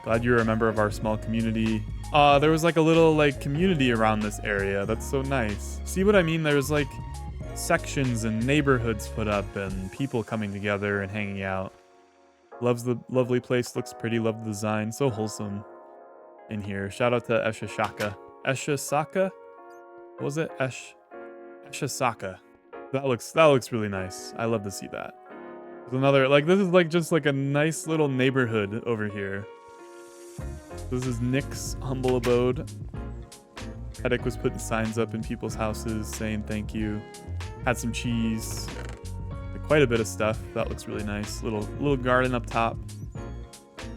Glad you're a member of our small community. There was like a little like community around this area. That's so nice. See what I mean? There's like sections and neighborhoods put up and people coming together and hanging out. Loves the lovely place. Looks pretty. Love the design. So wholesome in here. Shout out to Esha Shaka. Esha Saka? What was it? Esha Saka. That looks really nice. I love to see that. There's another, like, this is like just like a nice little neighborhood over here. This is Nick's humble abode. Hedek was putting signs up in people's houses saying thank you. Had some cheese. Like, quite a bit of stuff. That looks really nice. Little garden up top.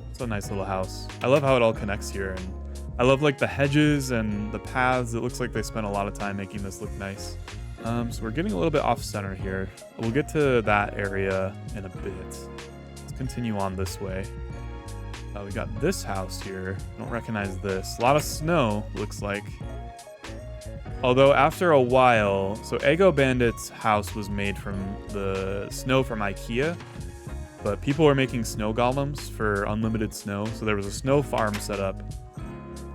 It's a nice little house. I love how it all connects here, and I love like the hedges and the paths. It looks like they spent a lot of time making this look nice. So we're getting a little bit off center here. We'll get to that area in a bit. Let's continue on this way. We got this house here. I don't recognize this. A lot of snow, looks like. Although after a while, so Ego Bandit's house was made from the snow from IKEA, but people were making snow golems for unlimited snow. So there was a snow farm set up.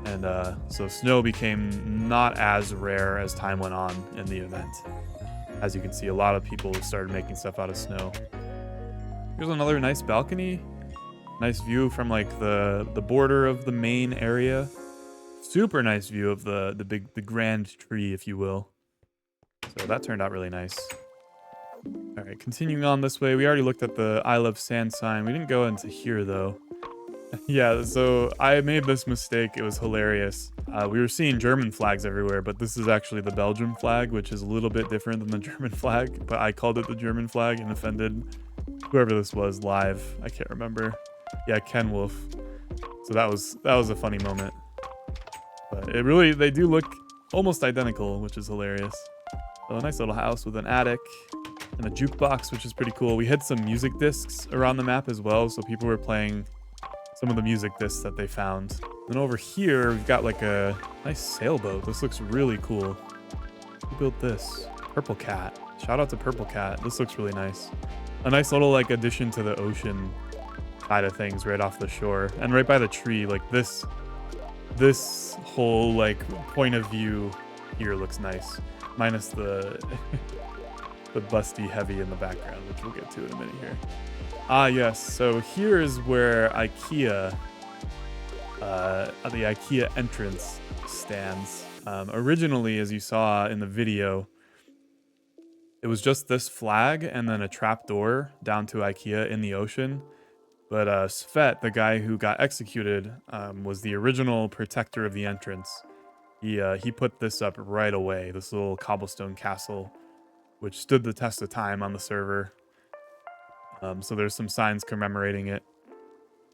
And so snow became not as rare as time went on in the event. As you can see, a lot of people started making stuff out of snow. Here's another nice balcony. Nice view from like the border of the main area. Super nice view of the grand tree, if you will. So that turned out really nice. All right, continuing on this way. We already looked at the I Love Sand sign. We didn't go into here though. Yeah, so I made this mistake. It was hilarious. We were seeing German flags everywhere, but this is actually the Belgium flag, which is a little bit different than the German flag. But I called it the German flag and offended whoever this was live. I can't remember. Yeah, Ken Wolf. So that was a funny moment. But they do look almost identical, which is hilarious. So a nice little house with an attic and a jukebox, which is pretty cool. We had some music discs around the map as well, so people were playing some of the music discs that they found. Then over here, we've got like a nice sailboat. This looks really cool. Who built this? Purple Cat. Shout out to Purple Cat. This looks really nice. A nice little like addition to the ocean side of things right off the shore. And right by the tree, like this whole like point of view here looks nice. Minus the the busty heavy in the background, which we'll get to in a minute here. Ah, yes. So here is where IKEA, the IKEA entrance stands. Originally, as you saw in the video, it was just this flag and then a trap door down to IKEA in the ocean. But Svet, the guy who got executed, was the original protector of the entrance. He put this up right away, this little cobblestone castle, which stood the test of time on the server. So there's some signs commemorating it.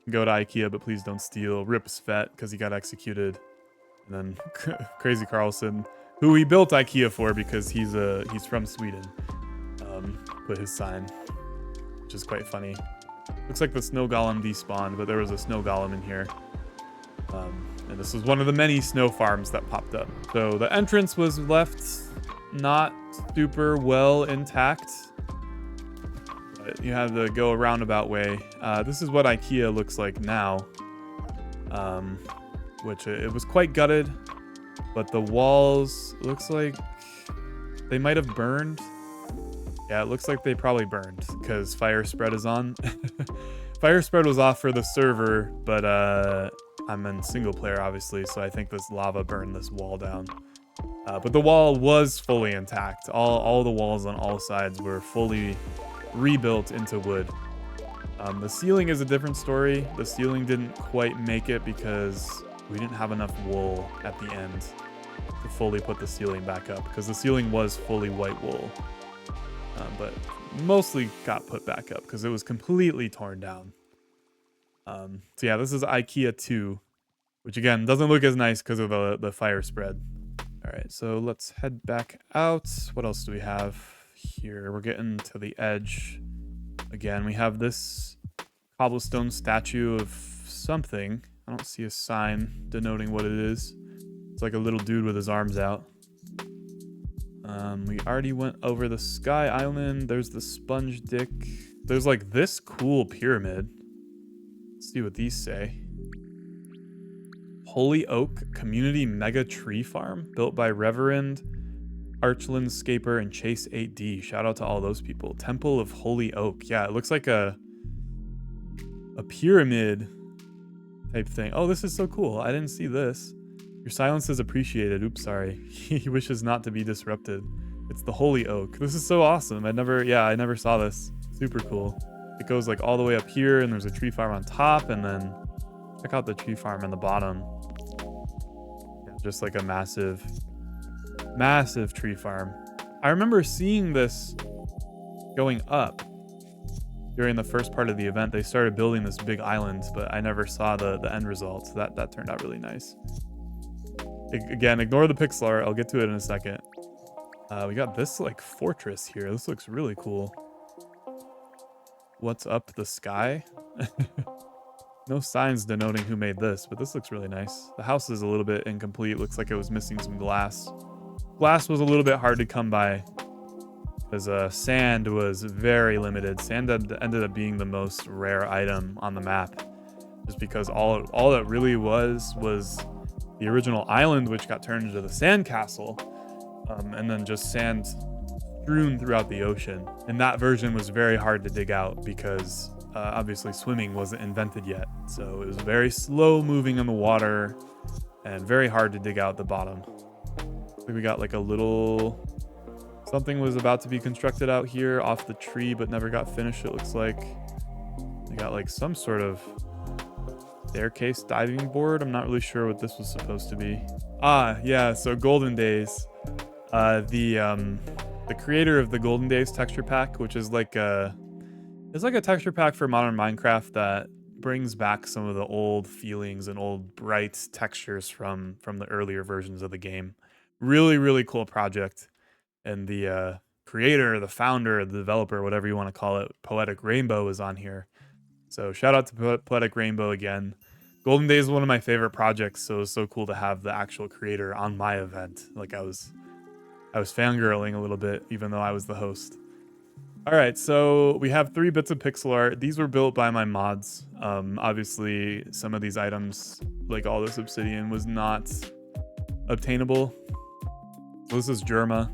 Go to IKEA, but please don't steal. Rip Svet, because he got executed. And then Crazy Carlson, who we built IKEA for because he's from Sweden, put his sign, which is quite funny. Looks like the snow golem despawned, but there was a snow golem in here. And this was one of the many snow farms that popped up. So the entrance was left not super well intact. You have to go a roundabout way. This is what IKEA looks like now, which it was quite gutted, but the walls looks like they might have burned. Yeah, it looks like they probably burned because fire spread is on. Fire spread was off for the server, but I'm in single player, obviously, so I think this lava burned this wall down. But the wall was fully intact. All the walls on all sides were fully rebuilt into wood. The ceiling is a different story. The ceiling didn't quite make it because we didn't have enough wool at the end to fully put the ceiling back up, because the ceiling was fully white wool. But mostly got put back up because it was completely torn down. So yeah, this is IKEA 2, which again doesn't look as nice because of the fire spread. All right, so let's head back out. What else do we have here? We're getting to the edge. Again, we have this cobblestone statue of something. I don't see a sign denoting what it is. It's like a little dude with his arms out. We already went over the Sky Island. There's the Sponge Dick. There's like this cool pyramid. Let's see what these say. Holy Oak Community Mega Tree Farm, built by Reverend Archlandscaper and Chase 8D. Shout out to all those people. Temple of Holy Oak. Yeah, it looks like a pyramid type thing. Oh, this is so cool. I didn't see this. Your silence is appreciated. Oops, sorry. He wishes not to be disrupted. It's the Holy Oak. This is so awesome. I never saw this. Super cool. It goes like all the way up here, and there's a tree farm on top, and then check out the tree farm in the bottom. Yeah, just like a massive tree farm. I remember seeing this going up during the first part of the event. They started building this big island, but I never saw the end result. So that turned out really nice. Again, ignore the pixel art. I'll get to it in a second. We got this like fortress here. This looks really cool. What's up the sky? No signs denoting who made this, but this looks really nice. The house is a little bit incomplete. Looks like it was missing some glass. Glass was a little bit hard to come by because sand was very limited. Sand ended up being the most rare item on the map, just because all it really was the original island, which got turned into the sand castle, and then just sand strewn throughout the ocean. And that version was very hard to dig out because obviously swimming wasn't invented yet. So it was very slow moving in the water and very hard to dig out the bottom. I think we got like a little something was about to be constructed out here off the tree, but never got finished. It looks like we got like some sort of staircase diving board. I'm not really sure what this was supposed to be. Yeah, so Golden Days. The creator of the Golden Days texture pack, which is like it's like a texture pack for modern Minecraft that brings back some of the old feelings and old bright textures from the earlier versions of the game. Really, really cool project. And the creator, the founder, the developer, whatever you want to call it, Poetic Rainbow, is on here. So shout out to Poetic Rainbow again. Golden Days is one of my favorite projects, so it was so cool to have the actual creator on my event. Like I was fangirling a little bit, even though I was the host. All right, so we have 3 bits of pixel art. These were built by my mods. Obviously, some of these items, like all this obsidian, was not obtainable. So this is Germa,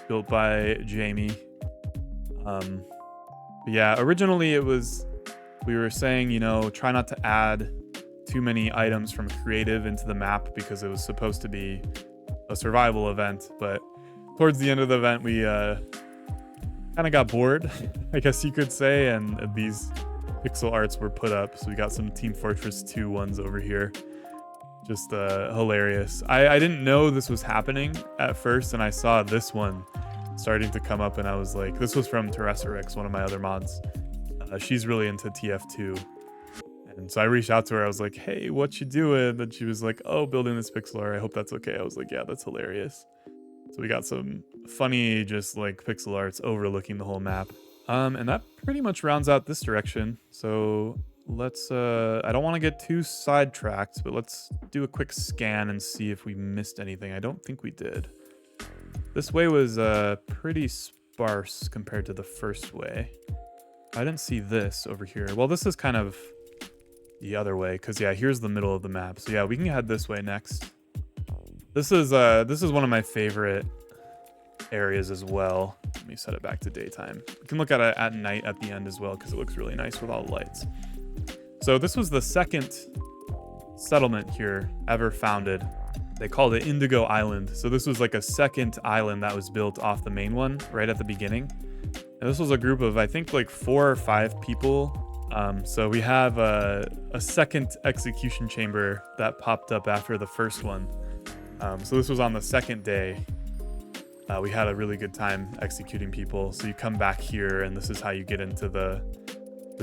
built by Jamie. Yeah, originally we were saying, try not to add too many items from creative into the map because it was supposed to be a survival event. But towards the end of the event, we kind of got bored, I guess you could say, and these pixel arts were put up. So we got some Team Fortress 2 ones over here. Just hilarious. I didn't know this was happening at first, and I saw this one starting to come up, and I was like, this was from Teresorix, one of my other mods. She's really into TF2. And so I reached out to her. I was like, hey, what you doing? And she was like, oh, building this pixel art. I hope that's okay. I was like, yeah, that's hilarious. So we got some funny, just like pixel arts overlooking the whole map. And that pretty much rounds out this direction. So let's, I don't want to get too sidetracked, but let's do a quick scan and see if we missed anything. I don't think we did. This way was pretty sparse compared to the first way. I didn't see this over here. Well, this is kind of the other way, because yeah, here's the middle of the map. So yeah, we can head this way next. This is one of my favorite areas as well. Let me set it back to daytime. You can look at it at night at the end as well because it looks really nice with all the lights. So this was the second settlement here ever founded. They called it Indigo Island. So this was like a second island that was built off the main one right at the beginning. And this was a group of, I think, like 4 or 5 people. So we have a second execution chamber that popped up after the first one. So this was on the second day. We had a really good time executing people. So you come back here, and this is how you get into the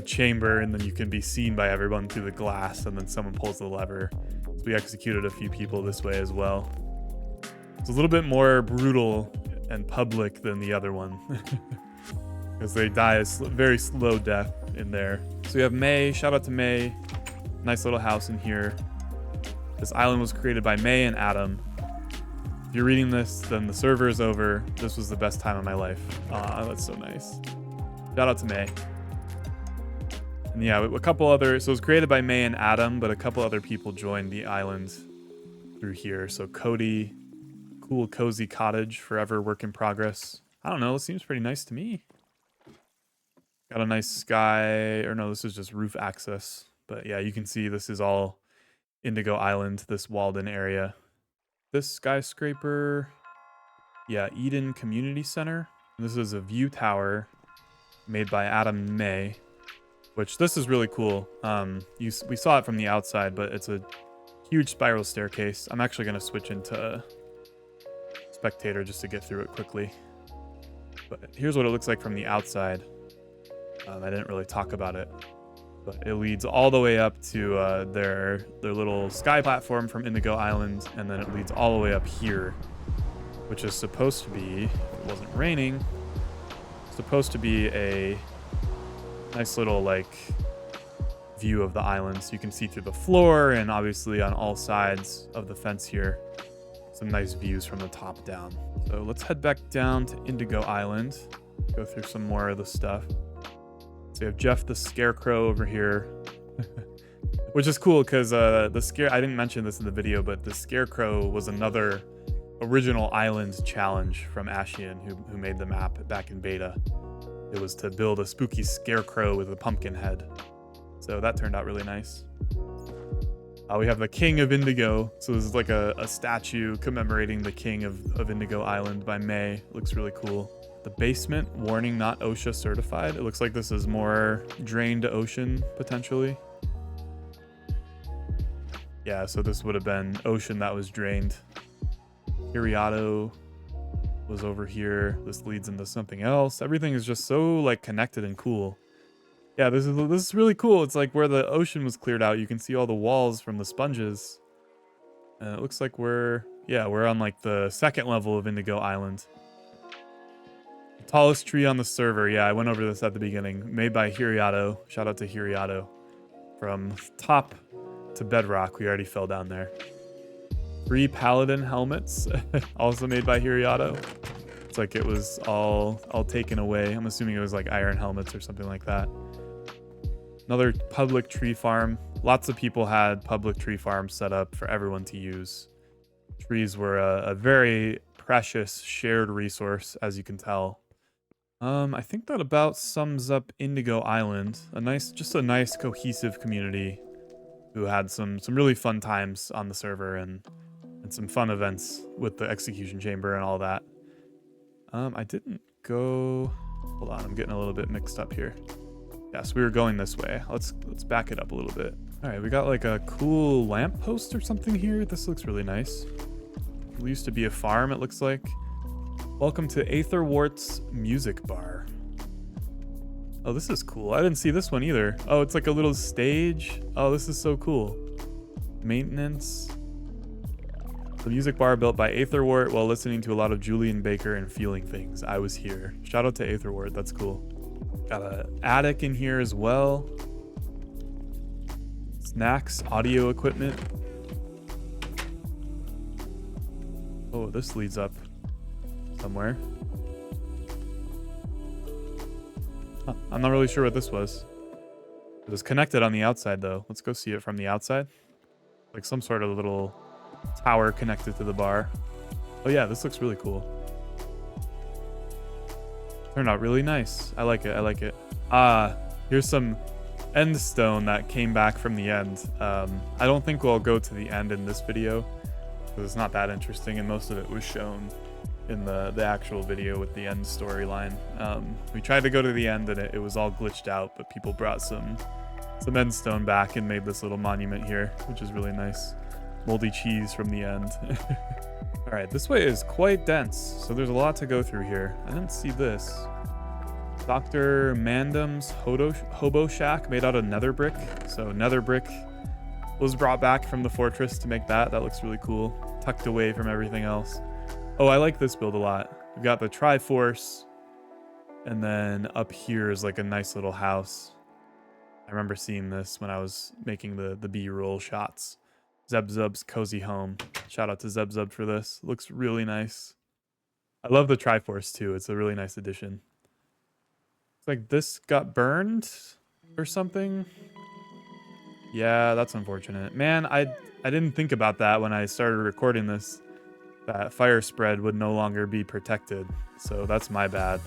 chamber, and then you can be seen by everyone through the glass, and then someone pulls the lever. So we executed a few people this way as well. It's a little bit more brutal and public than the other one. Because they die a very slow death in there. So we have May. Shout out to May. Nice little house in here. This island was created by May and Adam. If you're reading this, then the server is over. This was the best time of my life. Aw, that's so nice. Shout out to May. And yeah, a couple other... So it was created by May and Adam, but a couple other people joined the island through here. So Cody, cool cozy cottage, forever work in progress. I don't know, it seems pretty nice to me. Got a nice sky, or no, this is just roof access. But yeah, you can see this is all Indigo Island, this walled-in area. This skyscraper, yeah, Eden Community Center. This is a view tower made by Adam and May, which this is really cool. We saw it from the outside, but it's a huge spiral staircase. I'm actually going to switch into spectator just to get through it quickly. But here's what it looks like from the outside. I didn't really talk about it, but it leads all the way up to their little sky platform from Indigo Island, and then it leads all the way up here, which is supposed to be, if it wasn't raining, supposed to be a nice little like view of the island, so you can see through the floor, and obviously on all sides of the fence here, some nice views from the top down. So let's head back down to Indigo Island, go through some more of the stuff. So you have Jeff the Scarecrow over here, which is cool because I didn't mention this in the video, but the Scarecrow was another original island challenge from Ashian, who made the map back in beta. It was to build a spooky scarecrow with a pumpkin head. So that turned out really nice. We have the King of Indigo. So this is like a statue commemorating the King of Indigo Island by May. Looks really cool. The basement, warning, not OSHA certified. It looks like this is more drained ocean, potentially. Yeah, so this would have been ocean that was drained. Iriato was over here. This leads into something else. Everything is just so like connected and cool. Yeah, this is really cool. It's like where the ocean was cleared out. You can see all the walls from the sponges. And it looks like we're on like the second level of Indigo Island. Tallest tree on the server. Yeah, I went over this at the beginning. Made by Hiriato. Shout out to Hiriato. From top to bedrock. We already fell down there. 3 paladin helmets. Also made by Hiriato. It's like it was all taken away. I'm assuming it was like iron helmets or something like that. Another public tree farm. Lots of people had public tree farms set up for everyone to use. Trees were a very precious shared resource, as you can tell. I think that about sums up Indigo Island. Just a nice cohesive community who had some really fun times on the server and some fun events with the execution chamber and all that. I didn't go... Hold on, I'm getting a little bit mixed up here. Yes, we were going this way. Let's back it up a little bit. All right, we got like a cool lamppost or something here. This looks really nice. It used to be a farm, it looks like. Welcome to Aetherwort's Music Bar. Oh, this is cool. I didn't see this one either. Oh, it's like a little stage. Oh, this is so cool. Maintenance. The music bar built by Aetherwort while listening to a lot of Julian Baker and feeling things. I was here. Shout out to Aetherwort. That's cool. Got an attic in here as well. Snacks, audio equipment. Oh, this leads up somewhere. Huh, I'm not really sure what this was. It was connected on the outside though. Let's go see it from the outside. Like some sort of little tower connected to the bar. Oh yeah, this looks really cool. Turned out really nice. I like it. I like it. Here's some end stone that came back from the end. I don't think we'll go to the end in this video because it's not that interesting, and most of it was shown in the actual video with the end storyline. We tried to go to the end and it was all glitched out, but people brought some end stone back and made this little monument here, which is really nice. Moldy cheese from the end. All right, this way is quite dense, so there's a lot to go through here. I didn't see this. Dr. Mandam's Hobo Shack made out of nether brick. So nether brick was brought back from the fortress to make that. That looks really cool. Tucked away from everything else. Oh, I like this build a lot. We've got the Triforce, and then up here is like a nice little house. I remember seeing this when I was making the B-roll shots. Zebzub's Cozy Home. Shout out to Zebzub for this. Looks really nice. I love the Triforce too. It's a really nice addition. It's like this got burned or something. Yeah, that's unfortunate. Man, I didn't think about that when I started recording this. That fire spread would no longer be protected. So that's my bad.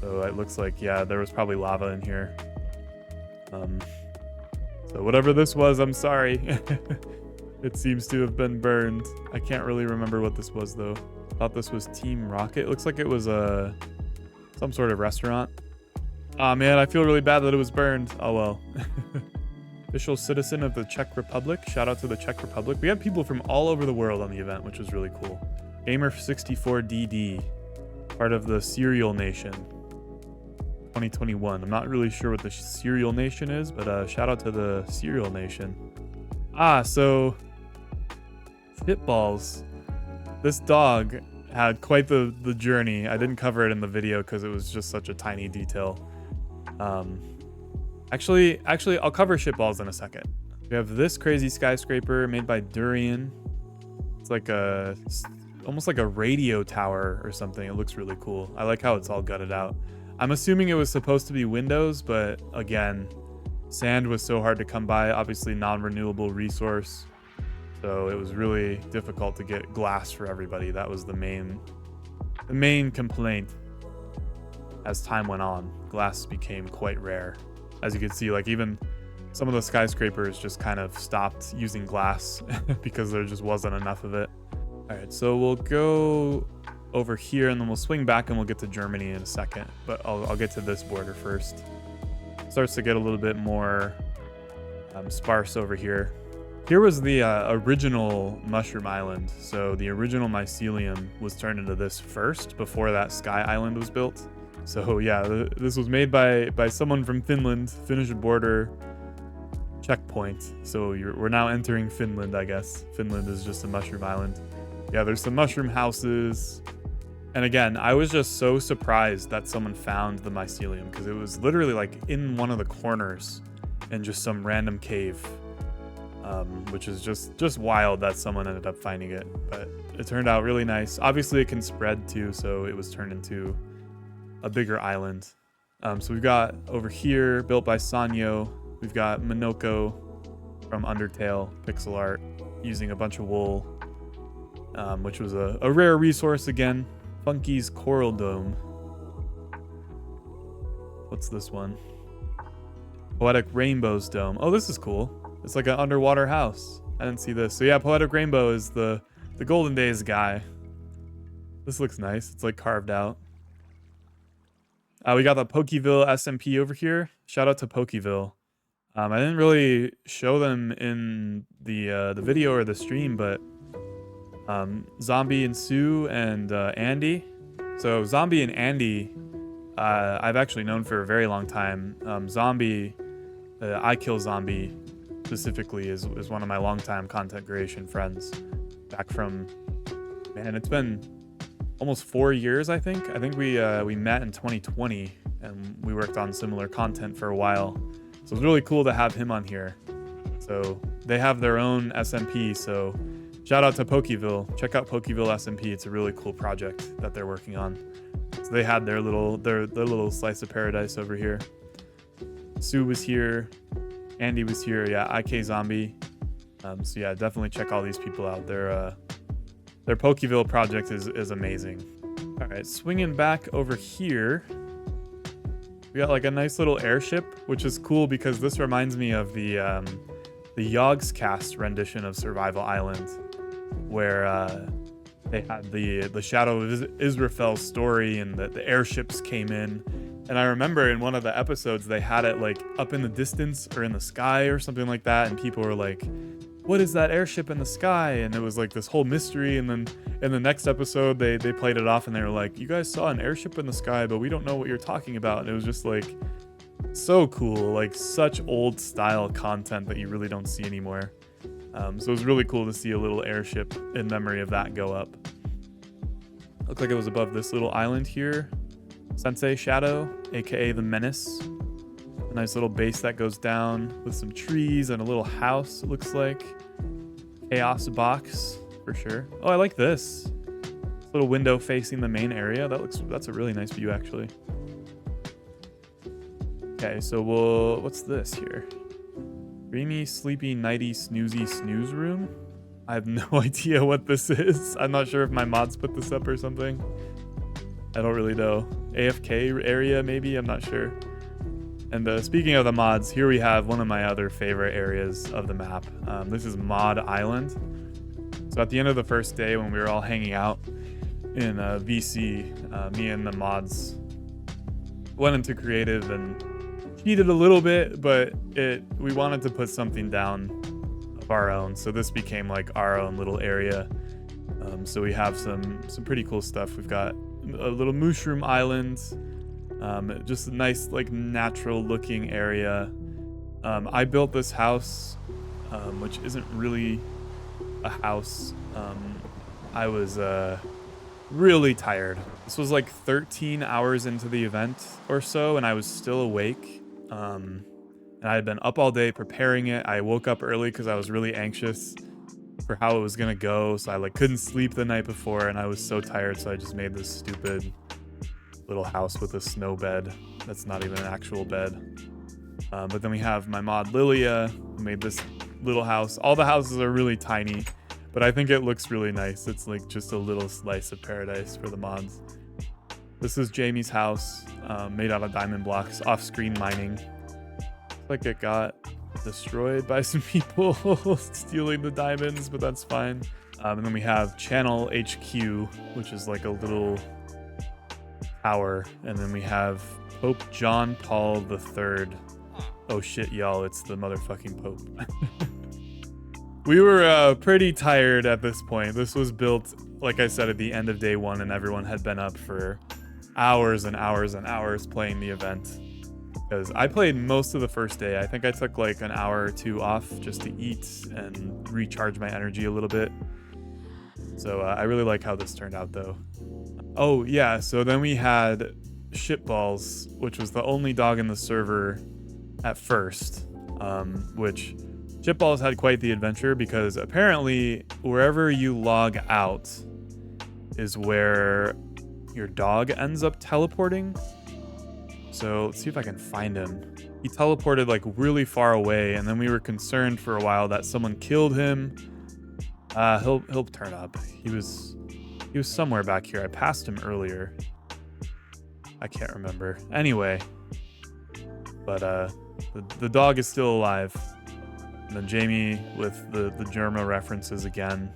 So it looks like, yeah, there was probably lava in here. So whatever this was, I'm sorry. It seems to have been burned. I can't really remember what this was though. Thought this was Team Rocket. Looks like it was some sort of restaurant. Aw, man, I feel really bad that it was burned. Oh well. Official citizen of the Czech Republic. Shout out to the Czech Republic. We had people from all over the world on the event, which was really cool. Gamer64DD, part of the Cereal Nation 2021. I'm not really sure what the Cereal Nation is, but shout out to the Cereal Nation. So Shitballs. This dog had quite the journey. I didn't cover it in the video because it was just such a tiny detail. Actually, I'll cover Shitballs in a second. We have this crazy skyscraper made by Durian. It's like almost like a radio tower or something. It looks really cool. I like how it's all gutted out. I'm assuming it was supposed to be windows, but again, sand was so hard to come by. Obviously, non-renewable resource. So it was really difficult to get glass for everybody. That was the main complaint. As time went on, glass became quite rare. As you can see, like even some of the skyscrapers just kind of stopped using glass because there just wasn't enough of it. All right, so we'll go over here and then we'll swing back and we'll get to Germany in a second. But I'll get to this border first. Starts to get a little bit more sparse over here. Here was the original Mushroom Island. So the original mycelium was turned into this first before that Sky Island was built. So yeah, this was made by someone from Finland, Finnish border checkpoint. So we're now entering Finland, I guess. Finland is just a mushroom island. Yeah, there's some mushroom houses. And again, I was just so surprised that someone found the mycelium because it was literally like in one of the corners in just some random cave, which is just wild that someone ended up finding it. But it turned out really nice. Obviously, it can spread too, so it was turned into a bigger island. So we've got over here, built by Sanyo. We've got Minoko from Undertale, pixel art, using a bunch of wool, which was a rare resource again. Funky's Coral Dome. What's this one? Poetic Rainbow's Dome. Oh, this is cool. It's like an underwater house. I didn't see this. So yeah, Poetic Rainbow is the Golden Days guy. This looks nice. It's like carved out. We got the Pokeville SMP over here. Shout out to Pokeville. I didn't really show them in the video or the stream, but Zombie and Sue and Andy. So Zombie and Andy, I've actually known for a very long time. Zombie, I Kill Zombie specifically is one of my longtime content creation friends. Back from, man, it's been almost 4 years, I think. I think we met in 2020 and we worked on similar content for a while. So it's really cool to have him on here. So they have their own SMP. So shout out to Pokeville. Check out Pokeville SMP. It's a really cool project that they're working on. So they had their little slice of paradise over here. Sue was here. Andy was here. Yeah, IK Zombie. So yeah, definitely check all these people out. Their Pokeville project is amazing. All right, swinging back over here, we got like a nice little airship, which is cool because this reminds me of the Yogscast rendition of Survival Island, where they had the Shadow of Israfel's story and the airships came in. And I remember in one of the episodes, they had it like up in the distance or in the sky or something like that. And people were like, what is that airship in the sky? And it was like this whole mystery. And then in the next episode, they played it off and they were like, you guys saw an airship in the sky, but we don't know what you're talking about. And it was just like so cool, like such old style content that you really don't see anymore. So it was really cool to see a little airship in memory of that go up. Looked like it was above this little island here. Sensei Shadow, aka the Menace. A nice little base that goes down with some trees and a little house, it looks like. Chaos box, for sure. Oh, I like this. Little window facing the main area. That's a really nice view, actually. Okay, so what's this here? Dreamy, sleepy, nighty, snoozy, snooze room? I have no idea what this is. I'm not sure if my mods put this up or something. I don't really know. AFK area, maybe? I'm not sure. And speaking of the mods, here we have one of my other favorite areas of the map. This is Mod Island. So at the end of the first day when we were all hanging out in VC, me and the mods went into creative and cheated a little bit, but we wanted to put something down of our own. So this became like our own little area. So we have some pretty cool stuff. We've got a little mushroom island, just a nice like natural looking area. I built this house, which isn't really a house. I was really tired. This was like 13 hours into the event or so, and I was still awake. And I had been up all day preparing it. I woke up early because I was really anxious for how it was gonna go, so I like couldn't sleep the night before, and I was so tired, so I just made this stupid little house with a snow bed that's not even an actual bed. But then we have my mod Lilia, who made this little house. All the houses are really tiny, but I think it looks really nice. It's like just a little slice of paradise for the mods. This is Jamie's house, made out of diamond blocks, off-screen mining. Looks like it got destroyed by some people stealing the diamonds, but that's fine. And then we have Channel HQ, which is like a little tower. And then we have Pope John Paul III. Oh shit, y'all, it's the motherfucking Pope. We were pretty tired at this point. This was built, like I said, at the end of day one, and everyone had been up for hours and hours and hours playing the event. Because I played most of the first day. I think I took like an hour or two off just to eat and recharge my energy a little bit. So I really like how this turned out though. Oh yeah, so then we had Shitballs, which was the only dog in the server at first, which Shitballs had quite the adventure because apparently wherever you log out is where your dog ends up teleporting. So let's see if I can find him. He teleported like really far away, and then we were concerned for a while that someone killed him. He'll turn up. He was somewhere back here. I passed him earlier. I can't remember. Anyway, but the dog is still alive. And then Jamie with the Germa references again.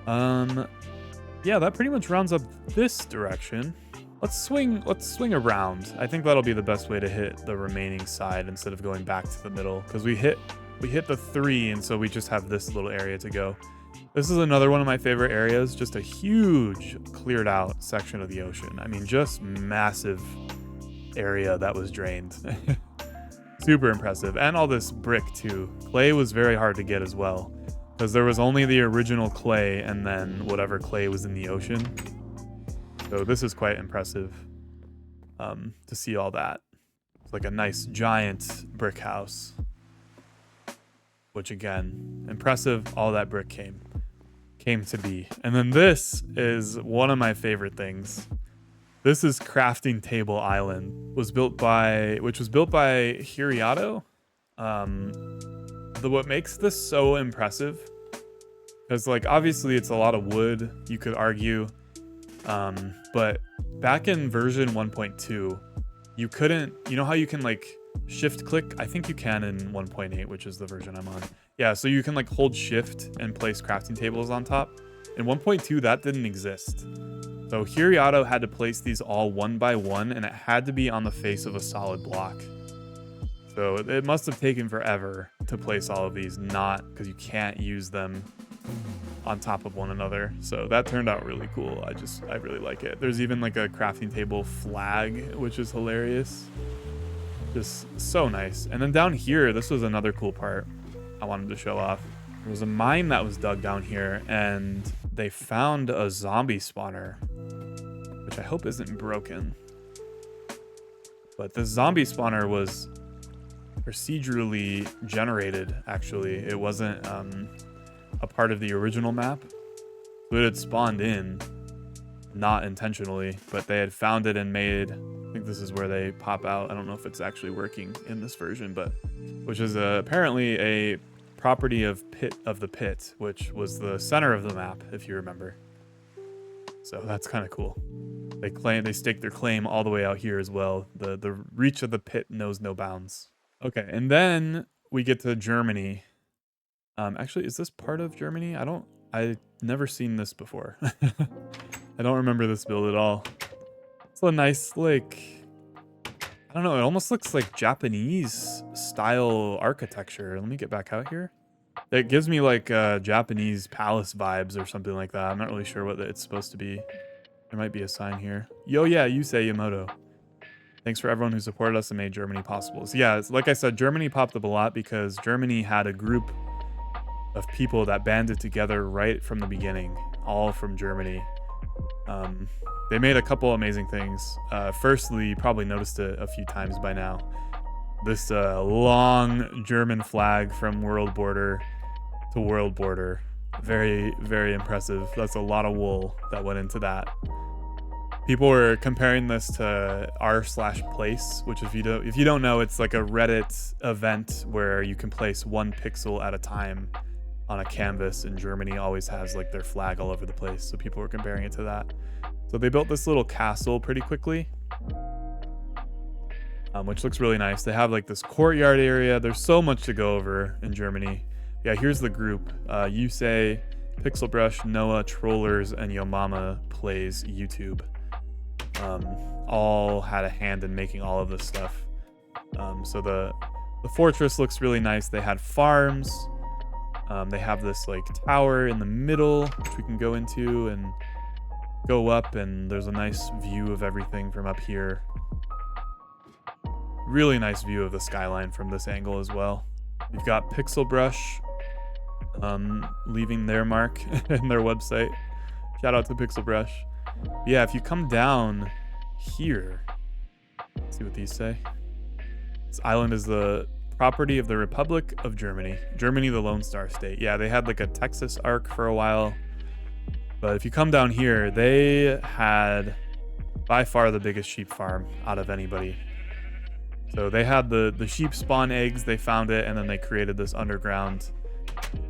Yeah, that pretty much rounds up this direction. Let's swing around. I think that'll be the best way to hit the remaining side instead of going back to the middle, because we hit the 3, and so we just have this little area to go. This is another one of my favorite areas, just a huge cleared out section of the ocean. I mean, just massive area that was drained. Super impressive. And all this brick too. Clay was very hard to get as well, because there was only the original clay and then whatever clay was in the ocean. So this is quite impressive to see all that. It's like a nice giant brick house, which again, impressive. All that brick came to be. And then this is one of my favorite things. This is Crafting Table Island, which was built by Hiriato. What makes this so impressive is like obviously it's a lot of wood. You could argue But back in version 1.2, you couldn't, you know how you can like shift click? I think you can in 1.8, which is the version I'm on. Yeah, so you can like hold shift and place crafting tables on top. In 1.2, that didn't exist. So Hiriato had to place these all one by one, and it had to be on the face of a solid block. So it must have taken forever to place all of these, not because you can't use them on top of one another. So that turned out really cool. I really like it. There's even like a crafting table flag, which is hilarious. Just so nice. And then down here, this was another cool part I wanted to show off. There was a mine that was dug down here, and they found a zombie spawner, which I hope isn't broken. But the zombie spawner was procedurally generated, actually. It wasn't a part of the original map. So it had spawned in, not intentionally, but they had found it and made, I think this is where they pop out. I don't know if it's actually working in this version, but which is apparently a property of the pit, which was the center of the map, if you remember. So that's kind of cool. They stake their claim all the way out here as well. The reach of the pit knows no bounds. Okay, and then we get to Germany. Actually, is this part of Germany? I've never seen this before. I don't remember this build at all. It's a nice, like, I don't know, it almost looks like Japanese style architecture. Let me get back out here. It gives me like Japanese palace vibes or something like that. I'm not really sure what it's supposed to be. There might be a sign here. Yo, yeah, Yusei Yamoto. Thanks for everyone who supported us and made Germany possible. So yeah, like I said, Germany popped up a lot because Germany had a group of people that banded together right from the beginning, all from Germany. They made a couple amazing things. Firstly, you probably noticed it a few times by now. This long German flag from world border to world border. Very, very impressive. That's a lot of wool that went into that. People were comparing this to r/place, which if you don't know, it's like a Reddit event where you can place one pixel at a time on a canvas, and Germany always has like their flag all over the place. So people were comparing it to that. So they built this little castle pretty quickly, which looks really nice. They have like this courtyard area. There's so much to go over in Germany. Yeah, here's the group. Yusei, Pixelbrush, Noah, Trollers, and Yomama Plays YouTube. All had a hand in making all of this stuff. So the fortress looks really nice. They had farms. They have this like tower in the middle, which we can go into and go up, and there's a nice view of everything from up here. Really nice view of the skyline from this angle as well. You've got Pixelbrush leaving their mark in their website. Shout out to Pixelbrush. Yeah, if you come down here, let's see what these say. This island is the property of the Republic of Germany. Germany, the Lone Star State. Yeah, they had like a Texas arc for a while. But if you come down here, they had by far the biggest sheep farm out of anybody. So they had the sheep spawn eggs, they found it, and then they created this underground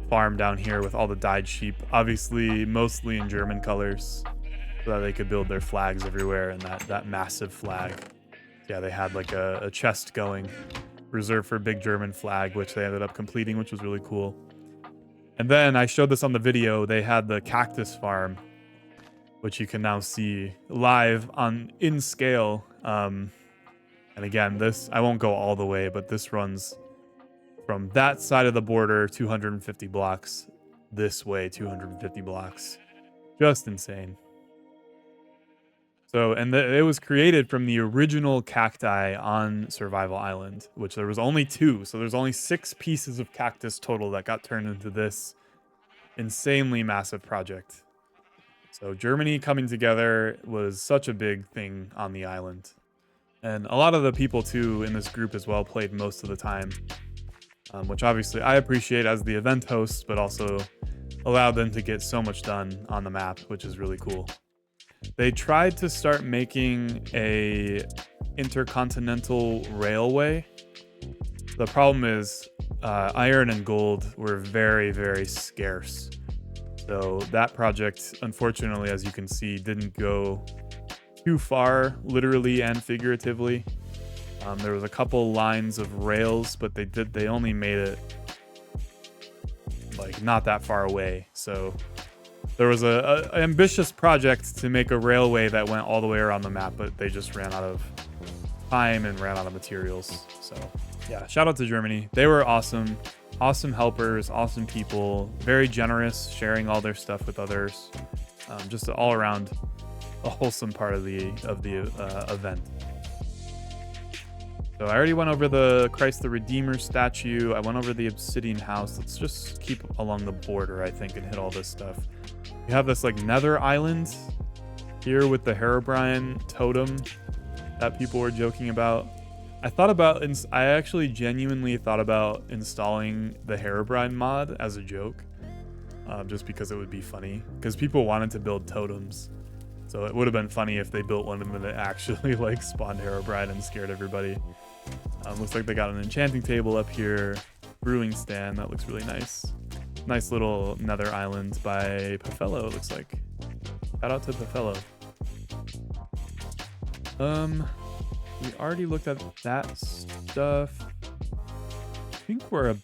farm down here with all the dyed sheep, obviously mostly in German colors, so that they could build their flags everywhere, and that massive flag. Yeah, they had like a chest going, reserved for big German flag, which they ended up completing, which was really cool. And then I showed this on the video, they had the cactus farm, which you can now see live in scale. And again, this, I won't go all the way, but this runs from that side of the border, 250 blocks, this way, 250 blocks. Just insane. So, and it was created from the original cacti on Survival Island, which there was only 2. So there's only 6 pieces of cactus total that got turned into this insanely massive project. So Germany coming together was such a big thing on the island. And a lot of the people too in this group as well played most of the time, which obviously I appreciate as the event host, but also allowed them to get so much done on the map, which is really cool. They tried to start making a intercontinental railway. The problem is iron and gold were very, very scarce. So that project, unfortunately, as you can see, didn't go too far, literally and figuratively. There was a couple lines of rails, but they only made it like not that far away. So there was a ambitious project to make a railway that went all the way around the map, but they just ran out of time and ran out of materials. So yeah, shout out to Germany. They were awesome. Awesome helpers, awesome people, very generous, sharing all their stuff with others. Just all around a wholesome part of the event. So I already went over the Christ the Redeemer statue. I went over the obsidian house. Let's just keep along the border, I think, and hit all this stuff. We have this like Nether island here with the Herobrine totem that people were joking about. I actually genuinely thought about installing the Herobrine mod as a joke, just because it would be funny, because people wanted to build totems. So it would have been funny if they built one and then it actually like spawned Herobrine and scared everybody. Looks like they got an enchanting table up here, brewing stand, that looks really nice. Nice little Nether island by Pafello, it looks like. Shout out to Pafello. We already looked at that stuff. I think we're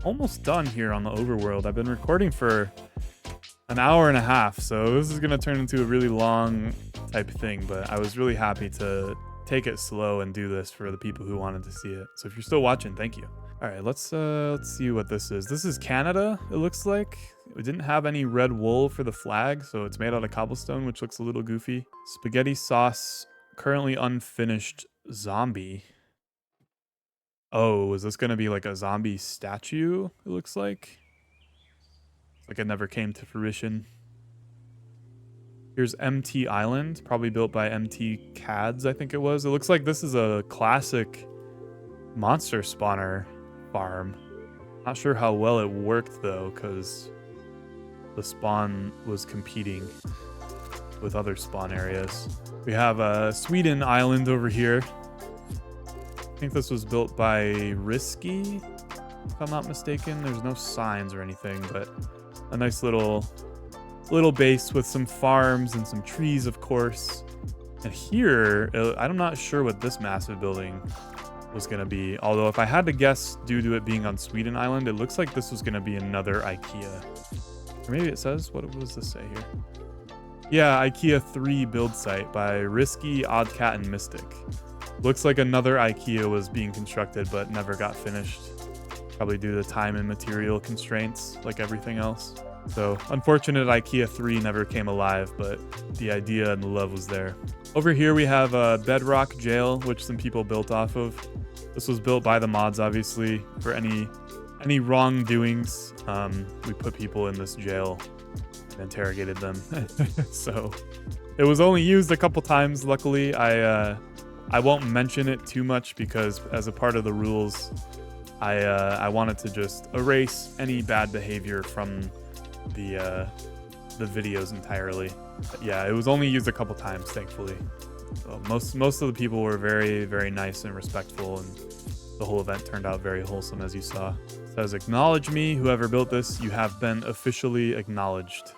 almost done here on the Overworld. I've been recording for an hour and a half, so this is going to turn into a really long type thing, but I was really happy to take it slow and do this for the people who wanted to see it. So if you're still watching, thank you. All right, let's see what this is. This is Canada, it looks like. We didn't have any red wool for the flag, so it's made out of cobblestone, which looks a little goofy. Spaghetti sauce, currently unfinished zombie. Oh, is this gonna be like a zombie statue? It looks like it never came to fruition. Here's MT Island, probably built by MT Cads, I think it was. It looks like this is a classic monster spawner farm. Not sure how well it worked though, because the spawn was competing with other spawn areas. We have a Sweden Island over here. I think this was built by Risky, if I'm not mistaken. There's no signs or anything, but a nice little base with some farms and some trees, of course. And here, I'm not sure what this massive building was going to be. Although if I had to guess, due to it being on Sweden Island, it looks like this was going to be another IKEA. Or maybe it says, what does this say here? Yeah, IKEA 3 build site by Risky, Oddcat, and Mystic. Looks like another IKEA was being constructed but never got finished. Probably due to time and material constraints, like everything else. So, unfortunate IKEA 3 never came alive, but the idea and the love was there. Over here we have a Bedrock Jail, which some people built off of. This was built by the mods, obviously. For any wrongdoings, we put people in this jail and interrogated them. So, it was only used a couple times, luckily. I won't mention it too much because as a part of the rules, I wanted to just erase any bad behavior from the videos entirely. But yeah, it was only used a couple times, thankfully. So most of the people were very, very nice and respectful, and the whole event turned out very wholesome, as you saw. It says, "Acknowledge me, whoever built this. You have been officially acknowledged."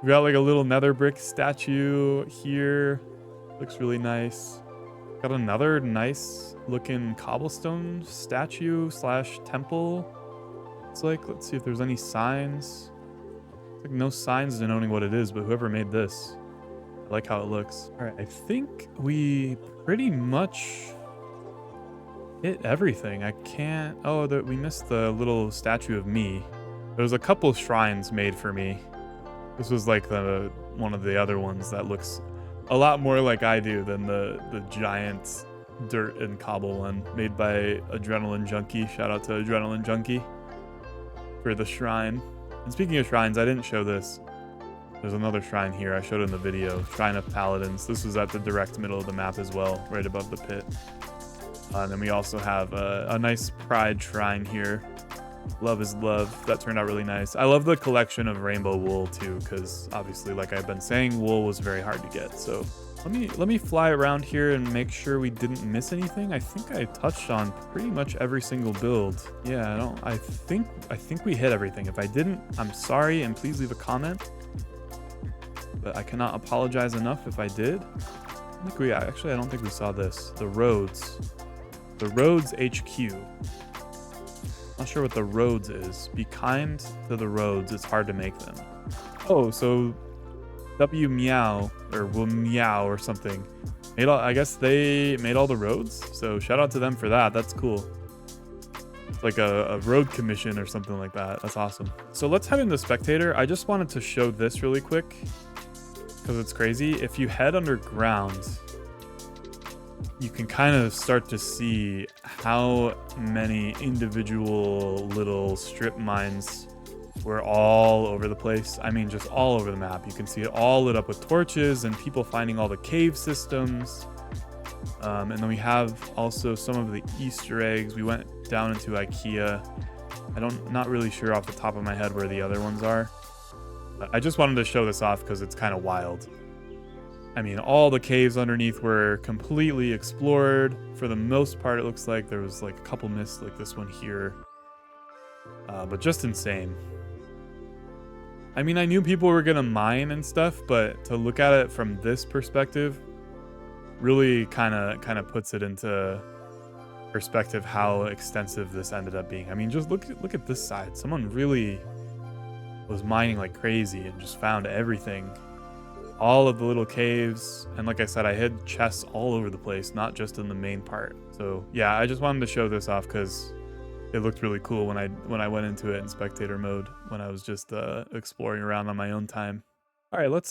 We got like a little nether brick statue here. Looks really nice. Got another nice looking cobblestone statue / temple. It's like, let's see if there's any signs. It's like no signs denoting what it is, but whoever made this, I like how it looks. All right, I think we pretty much hit everything. I can't, we missed the little statue of me. There was a couple shrines made for me. This was like one of the other ones that looks a lot more like I do than the giant dirt and cobble one made by Adrenaline Junkie. Shout out to Adrenaline Junkie for the shrine. And speaking of shrines, I didn't show this. There's another shrine here I showed in the video, Shrine of Paladins. This was at the direct middle of the map as well, right above the pit. And then we also have a nice pride shrine here Love is love. That turned out really nice. I love the collection of rainbow wool too, because obviously, like I've been saying, wool was very hard to get. So let me fly around here and make sure we didn't miss anything. I think I touched on pretty much every single build. Yeah, I think we hit everything. If I didn't, I'm sorry, and please leave a comment. But I cannot apologize enough if I did. I don't think we saw this. The roads HQ. Not sure what the roads is. Be kind to the roads. It's hard to make them. Oh, so W Meow or Meow or something. I guess they made all the roads. So shout out to them for that. That's cool. It's like a road commission or something like that. That's awesome. So let's head into Spectator. I just wanted to show this really quick because it's crazy. If you head underground, you can kind of start to see how many individual little strip mines were all over the place. I mean, just all over the map. You can see it all lit up with torches and people finding all the cave systems. And then we have also some of the Easter eggs. We went down into IKEA. Not really sure off the top of my head where the other ones are. I just wanted to show this off because it's kind of wild. I mean, all the caves underneath were completely explored. For the most part, it looks like there was like a couple missed, like this one here. But just insane. I mean, I knew people were gonna mine and stuff, but to look at it from this perspective really kind of puts it into perspective how extensive this ended up being. I mean, just look at this side. Someone really was mining like crazy and just found everything. All of the little caves, and like I said, I hid chests all over the place, not just in the main part. So yeah, I just wanted to show this off because it looked really cool when I went into it in spectator mode when I was just exploring around on my own time. All right, let's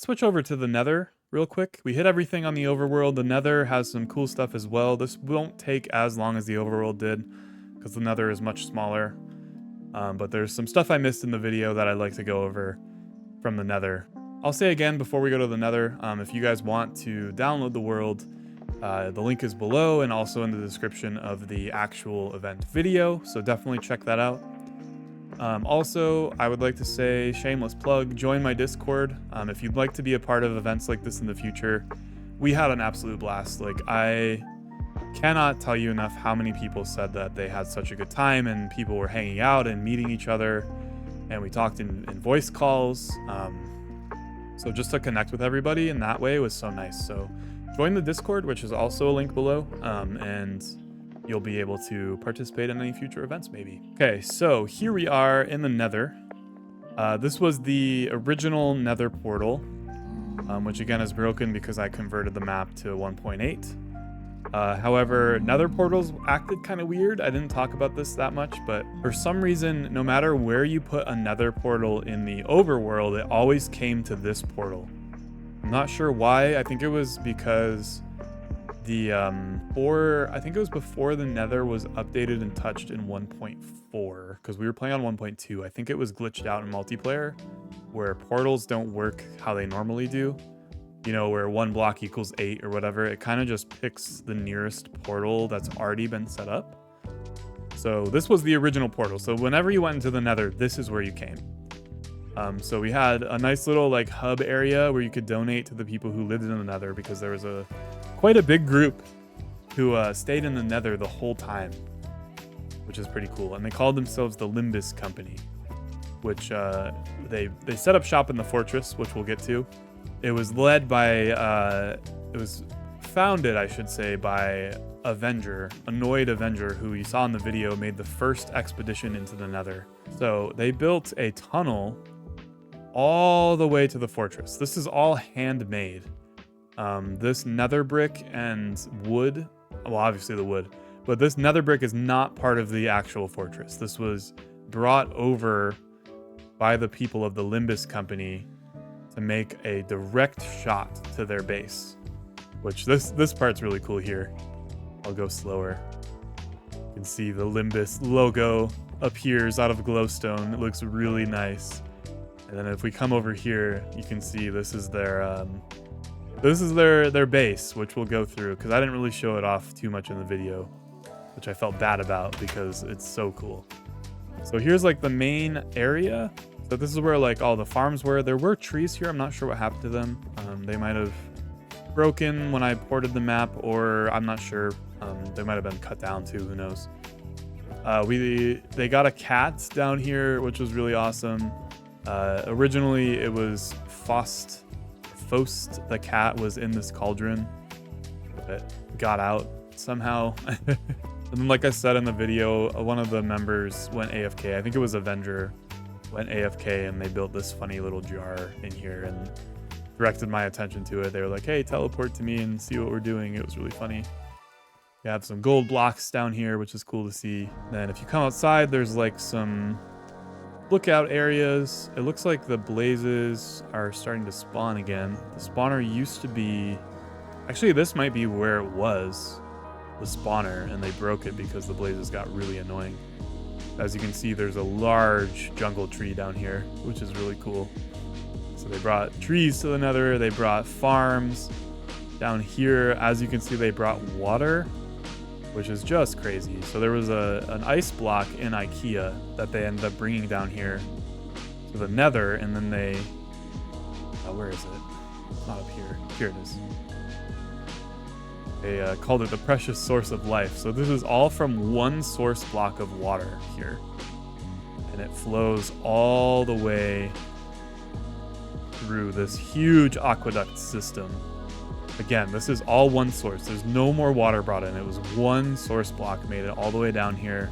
switch over to the Nether real quick. We hit everything on the Overworld. The Nether has some cool stuff as well. This won't take as long as the Overworld did because the Nether is much smaller. But there's some stuff I missed in the video that I'd like to go over from the Nether. I'll say again before we go to the Nether, if you guys want to download the world, the link is below and also in the description of the actual event video, so definitely check that out. Also, I would like to say, shameless plug, join my Discord. If you'd like to be a part of events like this in the future, we had an absolute blast. Like, I cannot tell you enough how many people said that they had such a good time and people were hanging out and meeting each other, and we talked in voice calls. So just to connect with everybody in that way was so nice. So join the Discord, which is also a link below, and you'll be able to participate in any future events maybe. Okay, so here we are in the Nether. This was the original Nether portal, which again is broken because I converted the map to 1.8. However, Nether portals acted kind of weird. I didn't talk about this that much, but for some reason, no matter where you put a Nether portal in the Overworld, it always came to this portal. I'm not sure why. I think it was because I think it was before the Nether was updated and touched in 1.4, because we were playing on 1.2. I think it was glitched out in multiplayer, where portals don't work how they normally do. You know, where 1 block equals 8 or whatever. It kind of just picks the nearest portal that's already been set up. So this was the original portal. So whenever you went into the Nether, this is where you came. So we had a nice little like hub area where you could donate to the people who lived in the Nether, because there was quite a big group who stayed in the Nether the whole time, which is pretty cool. And they called themselves the Limbus Company, which they set up shop in the fortress, which we'll get to. It was led by, it was founded, I should say, by Annoyed Avenger, who you saw in the video made the first expedition into the Nether. So they built a tunnel all the way to the fortress. This is all handmade. This nether brick and wood, well, obviously the wood, but this nether brick is not part of the actual fortress. This was brought over by the people of the Limbus Company to make a direct shot to their base, which this part's really cool here. I'll go slower. You can see the Limbus logo appears out of glowstone. It looks really nice. And then if we come over here, you can see this is their base, which we'll go through, because I didn't really show it off too much in the video, which I felt bad about because it's so cool. So here's like the main area. So this is where like all the farms were. There were trees here. I'm not sure what happened to them. They might have broken when I ported the map, or I'm not sure. They might have been cut down too. Who knows? They got a cat down here, which was really awesome. Originally, it was Faust. The cat was in this cauldron, but got out somehow. And then, like I said in the video, one of the members went AFK. I think it was Avenger went AFK, and they built this funny little jar in here and directed my attention to it. They were like, hey, teleport to me and see what we're doing. It was really funny. We have some gold blocks down here, which is cool to see. Then if you come outside, there's like some lookout areas. It looks like the blazes are starting to spawn again. The spawner used to be... Actually, this might be where it was, the spawner, and they broke it because the blazes got really annoying. As you can see, there's a large jungle tree down here, which is really cool. So they brought trees to the Nether, they brought farms. Down here, as you can see, they brought water, which is just crazy. So there was an ice block in IKEA that they ended up bringing down here to the Nether, and then they... where is it? It's not up here. Here it is. They called it the precious source of life. So this is all from one source block of water here. And it flows all the way through this huge aqueduct system. Again, this is all one source. There's no more water brought in. It was one source block, made it all the way down here.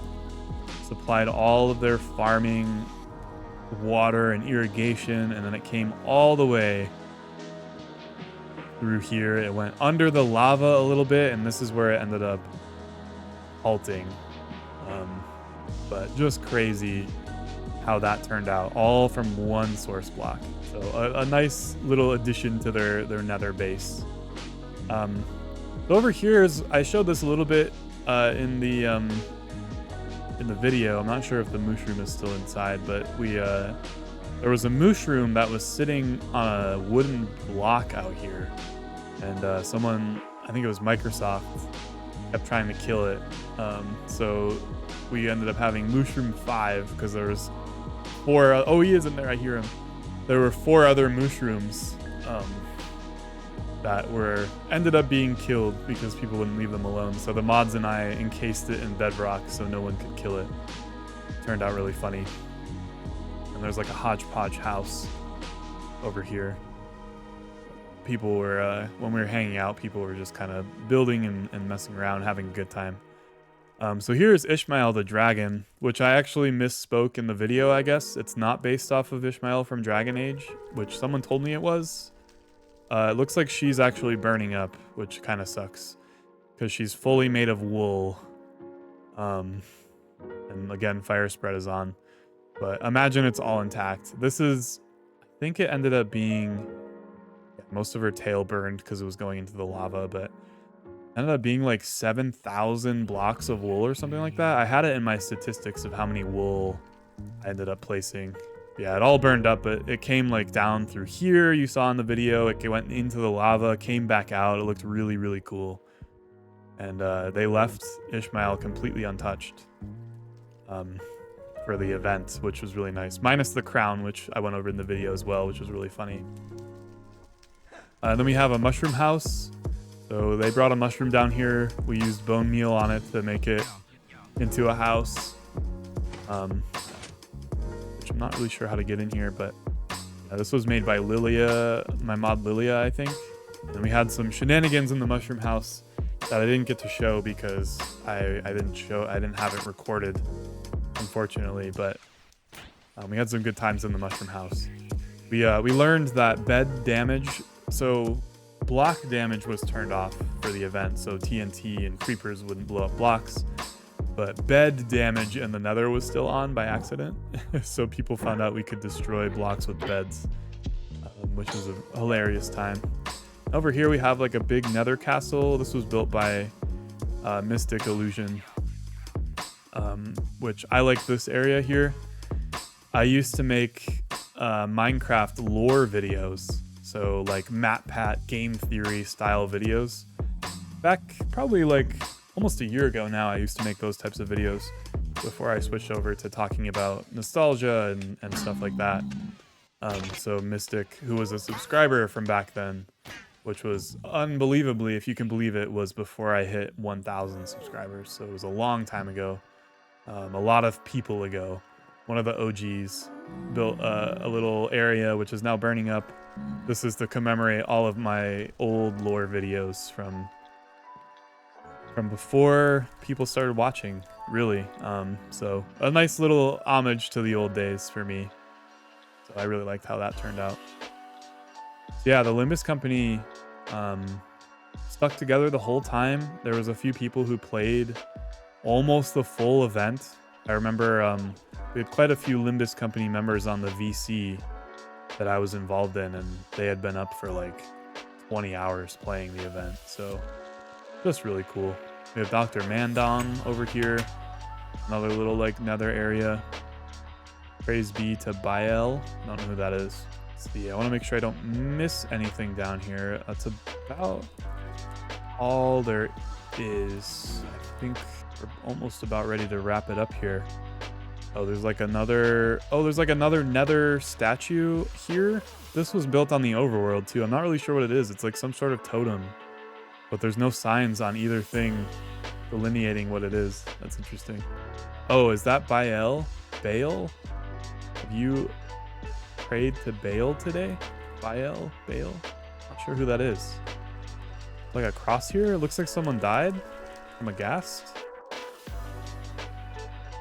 Supplied all of their farming, water, and irrigation. And then it came all the way through here. It went under the lava a little bit, and this is where it ended up halting. But just crazy how that turned out, all from one source block. So a nice little addition to their Nether base. So over here is, I showed this a little bit in the video. I'm not sure if the mushroom is still inside, but there was a mushroom that was sitting on a wooden block out here, and someone, I think it was Microsoft, kept trying to kill it. So we ended up having mushroom 5 because there was 4. Oh, he is in there. I hear him. There were 4 other mushrooms that ended up being killed because people wouldn't leave them alone. So the mods and I encased it in bedrock so no one could kill it. Turned out really funny. And there's like a hodgepodge house over here. People were, when we were hanging out, people were just kind of building and messing around, having a good time. So here's Ishmael the dragon, which I actually misspoke in the video, I guess. It's not based off of Ishmael from Dragon Age, which someone told me it was. It looks like she's actually burning up, which kind of sucks, because she's fully made of wool. And again, fire spread is on. But imagine it's all intact. This is, I think it ended up being, most of her tail burned because it was going into the lava, but ended up being like 7,000 blocks of wool or something like that. I had it in my statistics of how many wool I ended up placing. Yeah, it all burned up, but it came like down through here. You saw in the video, it went into the lava, came back out. It looked really, really cool. And they left Ishmael completely untouched for the event, which was really nice. Minus the crown, which I went over in the video as well, which was really funny. Then we have a mushroom house. So they brought a mushroom down here. We used bone meal on it to make it into a house. Which I'm not really sure how to get in here, but this was made by Lilia, my mod Lilia, I think. And we had some shenanigans in the mushroom house that I didn't get to show because I didn't have it recorded, unfortunately. But we had some good times in the mushroom house. We learned that bed damage, so block damage was turned off for the event, so TNT and creepers wouldn't blow up blocks. But bed damage in the Nether was still on by accident. So people found out we could destroy blocks with beds, which was a hilarious time. Over here we have like a big Nether castle. This was built by Mystic Illusion, which I like this area here. I used to make Minecraft lore videos. So like MatPat game theory style videos. Back probably like almost a year ago now, I used to make those types of videos. before I switched over to talking about nostalgia and stuff like that. So Mystic, who was a subscriber from back then, which was unbelievably, if you can believe it, was before I hit 1,000 subscribers. So it was a long time ago, a lot of people ago. One of the OGs built a little area which is now burning up. This is to commemorate all of my old lore videos from before people started watching, really. So a nice little homage to the old days for me. So I really liked how that turned out. So yeah, the Limbus Company stuck together the whole time. There was a few people who played almost the full event. I remember we had quite a few Limbus Company members on the VC that I was involved in, and they had been up for like 20 hours playing the event. So just really cool. We have Dr. Mandon over here, another little like nether area. Praise be to Bael. I don't know who that is. Let's see, I want to make sure I don't miss anything down here. That's about all there is. I think we're almost about ready to wrap it up here. Oh, there's like another nether statue here. This was built on the Overworld too. I'm not really sure what it is. It's like some sort of totem, but there's no signs on either thing delineating what it is. That's interesting. Oh, is that Bael? Baal? Have you prayed to Baal today? Baal? Not sure who that is. Like a cross here? It looks like someone died from a ghast.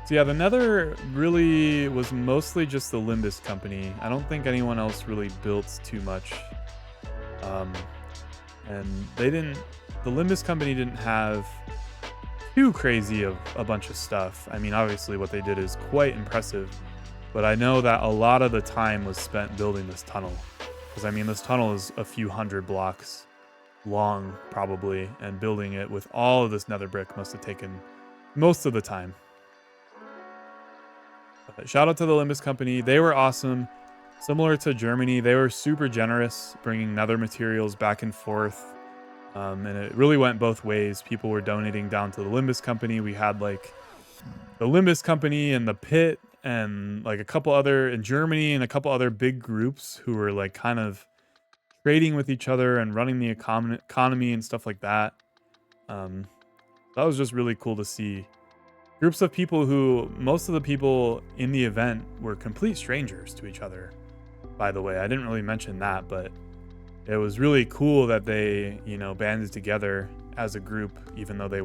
So yeah, the Nether really was mostly just the Limbus Company. I don't think anyone else really built too much. And the Limbus Company didn't have too crazy of a bunch of stuff. I mean, obviously what they did is quite impressive, but I know that a lot of the time was spent building this tunnel. Because I mean, this tunnel is a few hundred blocks long, probably, and building it with all of this nether brick must have taken most of the time. But shout out to the Limbus Company. They were awesome. Similar to Germany, they were super generous, bringing nether materials back and forth. And it really went both ways. People were donating down to the Limbus Company. We had like the Limbus Company and the Pit and like a couple other in Germany and a couple other big groups who were like kind of trading with each other and running the economy and stuff like that. That was just really cool to see. Groups of people who, most of the people in the event were complete strangers to each other, by the way. I didn't really mention that, but it was really cool that they, you know, banded together as a group, even though they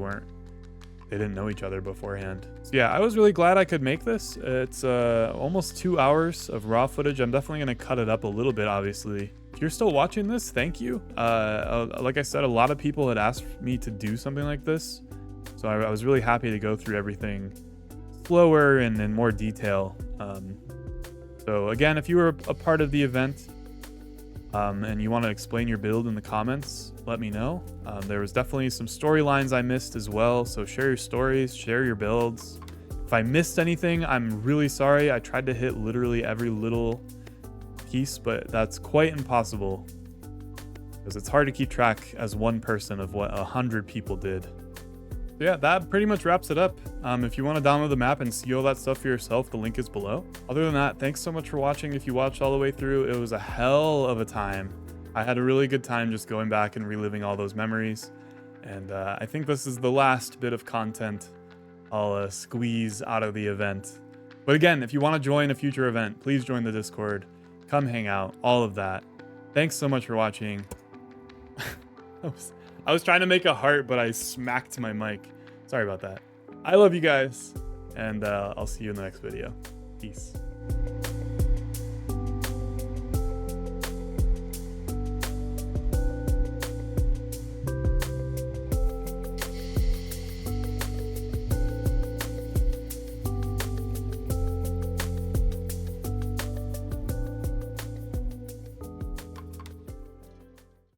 didn't know each other beforehand. So yeah, I was really glad I could make this. It's almost 2 hours of raw footage. I'm definitely going to cut it up a little bit, obviously. If you're still watching this, thank you. Like I said, a lot of people had asked me to do something like this. So I was really happy to go through everything slower and in more detail. So again, if you were a part of the event, and you want to explain your build in the comments, let me know. There was definitely some storylines I missed as well, so share your stories, share your builds. If I missed anything, I'm really sorry. I tried to hit literally every little piece, but that's quite impossible because it's hard to keep track as one person of what 100 people did. So yeah, that pretty much wraps it up. If you want to download the map and see all that stuff for yourself, the link is below. Other than that, thanks so much for watching. If you watched all the way through, it was a hell of a time. I had a really good time just going back and reliving all those memories. And I think this is the last bit of content I'll squeeze out of the event. But again, if you want to join a future event, please join the Discord. Come hang out, all of that. Thanks so much for watching. I was trying to make a heart, but I smacked my mic. Sorry about that. I love you guys, and I'll see you in the next video. Peace.